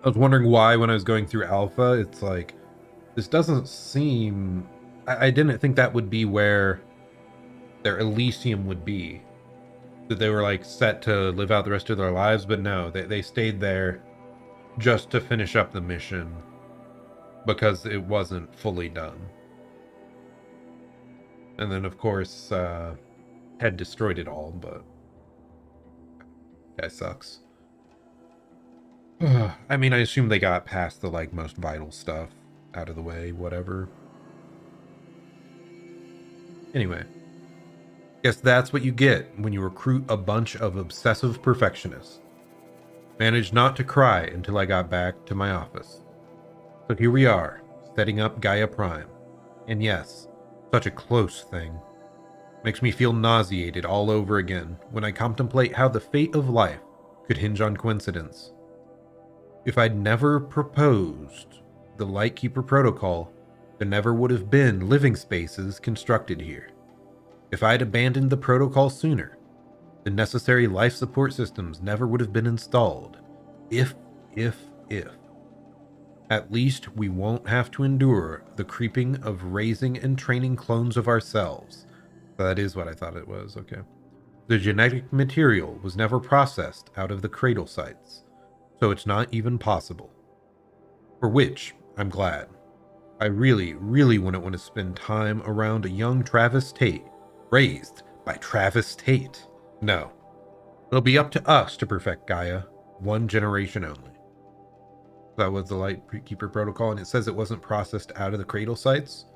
I was wondering why when I was going through Alpha, it's like, this doesn't seem... I didn't think that would be where their Elysium would be. That they were like set to live out the rest of their lives, but no, they stayed there just to finish up the mission because it wasn't fully done. And then, of course, had destroyed it all, but that sucks. I mean, I assume they got past the like most vital stuff out of the way, whatever. Anyway, guess that's what you get when you recruit a bunch of obsessive perfectionists. Managed not to cry until I got back to my office. So here we are, setting up Gaia Prime. And yes, such a close thing. Makes me feel nauseated all over again when I contemplate how the fate of life could hinge on coincidence. If I'd never proposed the Lightkeeper Protocol, there never would have been living spaces constructed here. If I'd abandoned the protocol sooner, the necessary life support systems never would have been installed. If. At least we won't have to endure the creeping of raising and training clones of ourselves. That is what I thought it was, okay. The genetic material was never processed out of the cradle sites, so it's not even possible. For which, I'm glad. I really, really wouldn't want to spend time around a young Travis Tate, raised by Travis Tate. No. It'll be up to us to perfect Gaia, one generation only. That was the Lightkeeper Protocol, and it says it wasn't processed out of the cradle sites.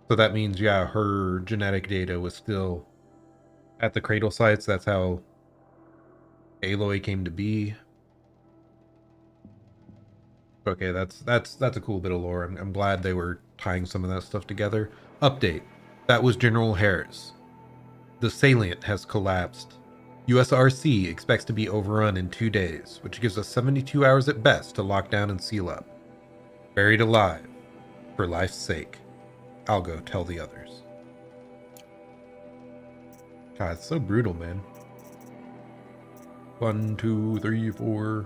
So that means, yeah, her genetic data was still at the cradle sites. That's how Aloy came to be. Okay, that's a cool bit of lore. I'm glad they were tying some of that stuff together. Update. That was General Harris. The salient has collapsed. USRC expects to be overrun in 2 days, which gives us 72 hours at best to lock down and seal up. Buried alive, for life's sake. I'll go tell the others. God, it's so brutal, man. 1, 2, 3, 4.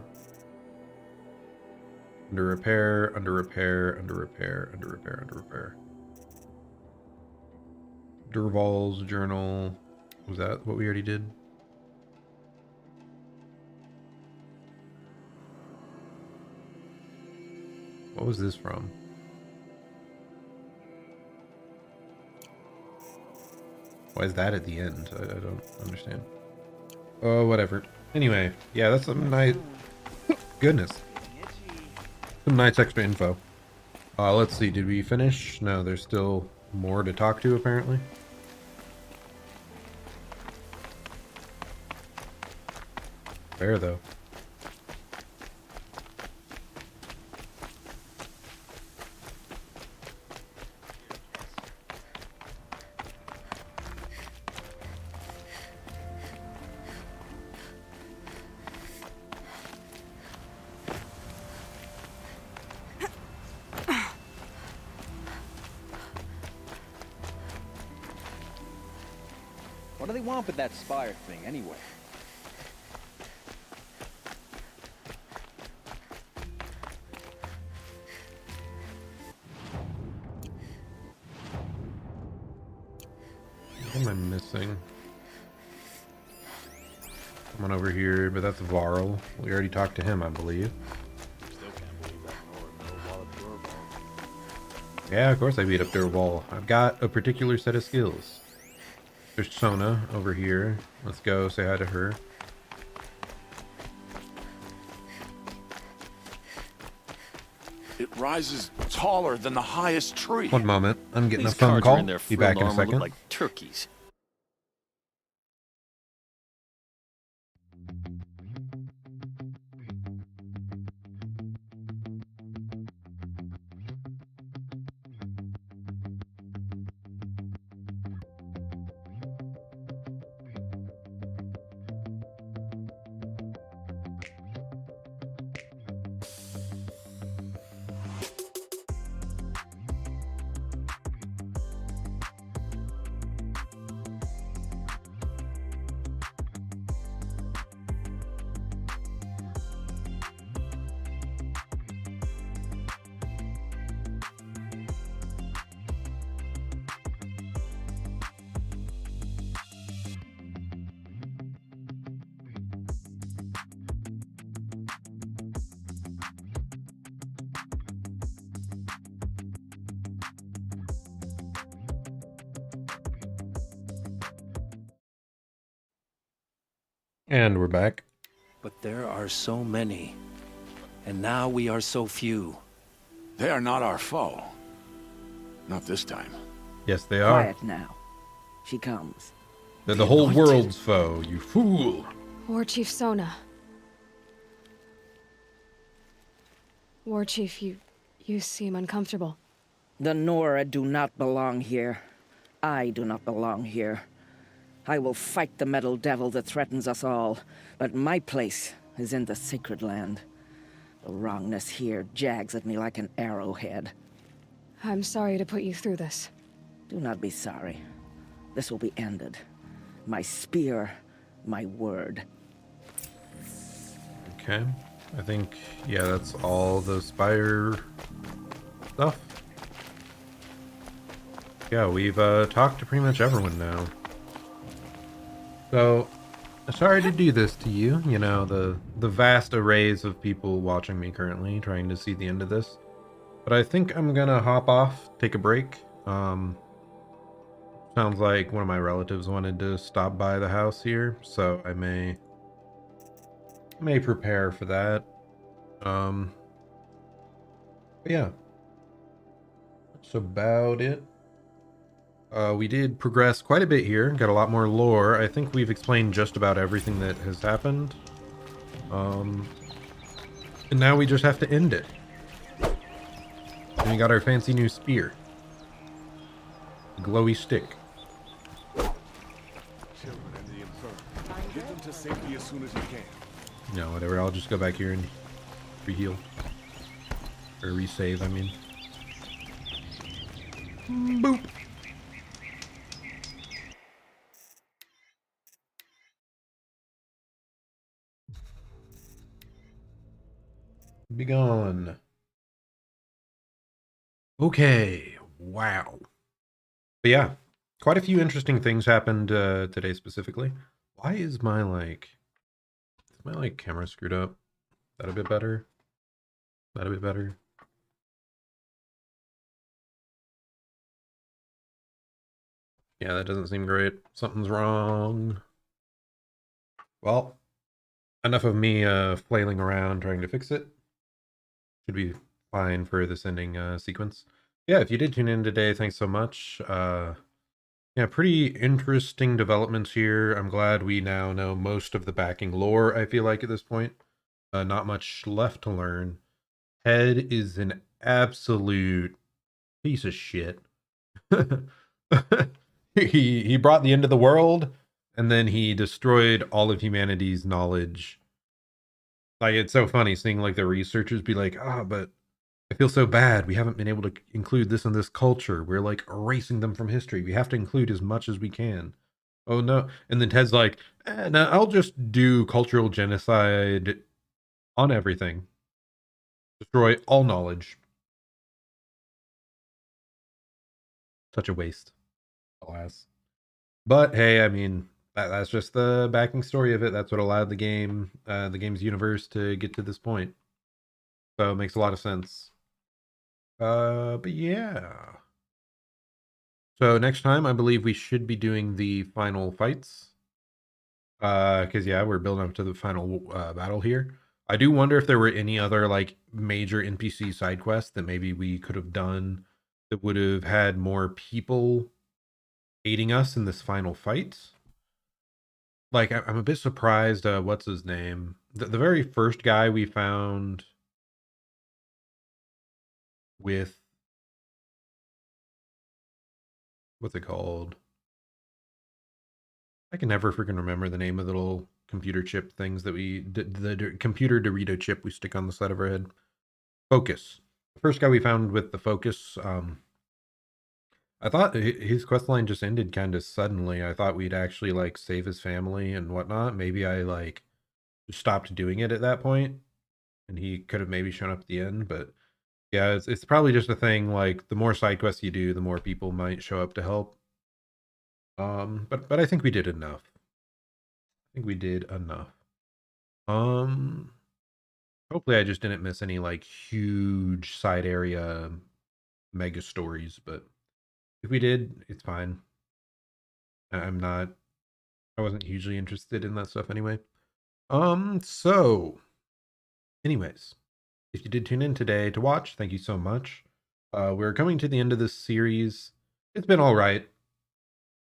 Under repair, under repair, under repair, under repair, under repair. Durval's journal. Was that what we already did? What was this from? Why is that at the end? I don't understand. Oh, whatever. Anyway, yeah, that's some nice... Goodness. Some nice extra info. Let's see, did we finish? No, there's still more to talk to, apparently. Where, though? What do they want with that spire thing, anyway? What am I missing? Come on over here, but that's Varl. We already talked to him, I believe. Yeah, of course I beat up Durval. I've got a particular set of skills. There's Sona over here. Let's go say hi to her. It rises taller than the highest tree. One moment. I'm getting These a phone cards call. are in their Be back in a frilled armor, second. look like turkeys. And we're back. But there are so many. And now we are so few. They are not our foe. Not this time. Yes, they are. Quiet now. She comes. They're the whole world's foe, you fool. War Chief Sona. War Chief, you seem uncomfortable. The Nora do not belong here. I do not belong here. I will fight the metal devil that threatens us all, but my place is in the sacred land. The wrongness here jags at me like an arrowhead. I'm sorry to put you through this. Do not be sorry. This will be ended. My spear, my word. Okay. I think, yeah, that's all the Spire stuff. Yeah, we've talked to pretty much everyone now. So, sorry to do this to you, you know, the vast arrays of people watching me currently, trying to see the end of this. But I think I'm gonna hop off, take a break. Sounds like one of my relatives wanted to stop by the house here, so I may prepare for that. But yeah. That's about it. We did progress quite a bit here, got a lot more lore. I think we've explained just about everything that has happened. And now we just have to end it. And we got our fancy new spear. The glowy stick. Children and the infirm. Get them to safety as soon as you can. No, whatever, I'll just go back here and re-heal. Or resave, I mean. Boop! Be gone. Okay, wow. But yeah, quite a few interesting things happened today specifically. Why is my camera screwed up? That a bit better? That a bit better? Yeah, that doesn't seem great. Something's wrong. Well, enough of me flailing around trying to fix it. Should be fine for this ending sequence. Yeah, if you did tune in today, thanks so much. Yeah, pretty interesting developments here. I'm glad we now know most of the backing lore, I feel like, at this point. Not much left to learn. Head is an absolute piece of shit. He brought the end of the world, and then he destroyed all of humanity's knowledge. Like, it's so funny seeing like the researchers be like, but I feel so bad. We haven't been able to include this in this culture. We're like erasing them from history. We have to include as much as we can. Oh no. And then Ted's like, no, I'll just do cultural genocide on everything. Destroy all knowledge. Such a waste. Alas. But hey, I mean, that's just the backing story of it. That's what allowed the game's universe to get to this point. So it makes a lot of sense. But yeah. So next time, I believe we should be doing the final fights. Because yeah, we're building up to the final battle here. I do wonder if there were any other like major NPC side quests that maybe we could have done that would have had more people aiding us in this final fight. Like, I'm a bit surprised, what's his name? The very first guy we found with... What's it called? I can never freaking remember the name of the little computer chip things that the computer Dorito chip we stick on the side of our head. Focus. The first guy we found with the focus, I thought his quest line just ended kind of suddenly. I thought we'd actually like save his family and whatnot. Maybe I like just stopped doing it at that point, and he could have maybe shown up at the end. But yeah, it's probably just a thing. Like the more side quests you do, the more people might show up to help. But I think we did enough. I think we did enough. Hopefully I just didn't miss any like huge side area mega stories, but if we did, it's fine. I wasn't hugely interested in that stuff anyway. So, anyways, if you did tune in today to watch, thank you so much. We're coming to the end of this series. It's been all right.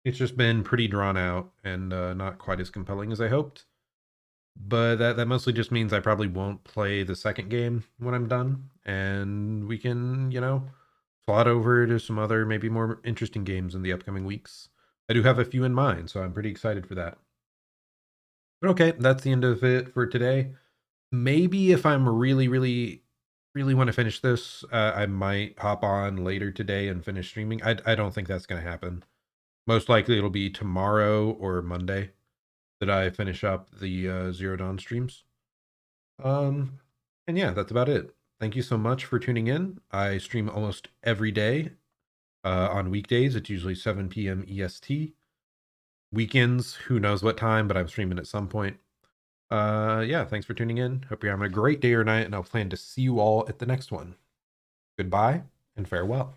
It's just been pretty drawn out and not quite as compelling as I hoped. But that mostly just means I probably won't play the second game when I'm done, and we can, plot over to some other, maybe more interesting games in the upcoming weeks. I do have a few in mind, so I'm pretty excited for that. But okay, that's the end of it for today. Maybe if I'm really, really, really want to finish this, I might hop on later today and finish streaming. I don't think that's going to happen. Most likely it'll be tomorrow or Monday that I finish up the Zero Dawn streams. And yeah, that's about it. Thank you so much for tuning in. I stream almost every day. On weekdays, it's usually 7 p.m. EST. Weekends, who knows what time, but I'm streaming at some point. Yeah, thanks for tuning in. Hope you're having a great day or night, and I'll plan to see you all at the next one. Goodbye and farewell.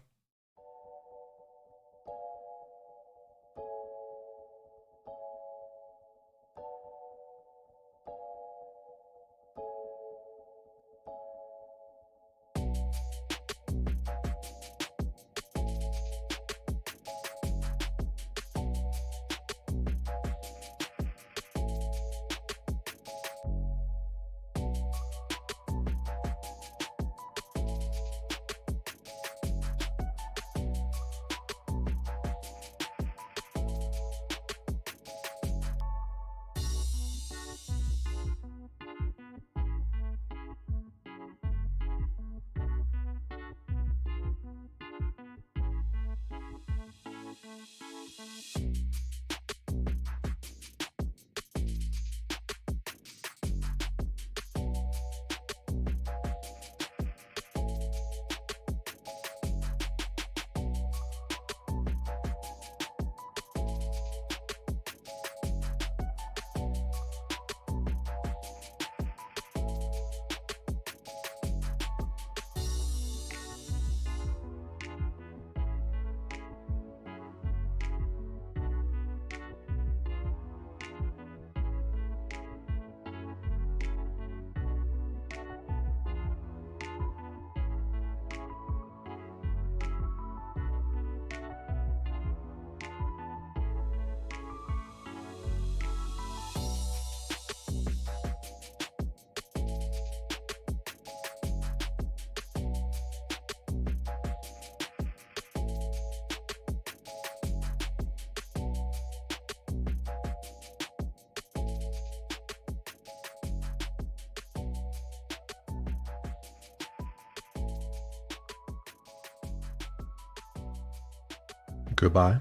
Goodbye.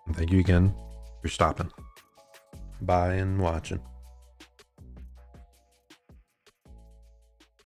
And thank you again for stopping by and watching.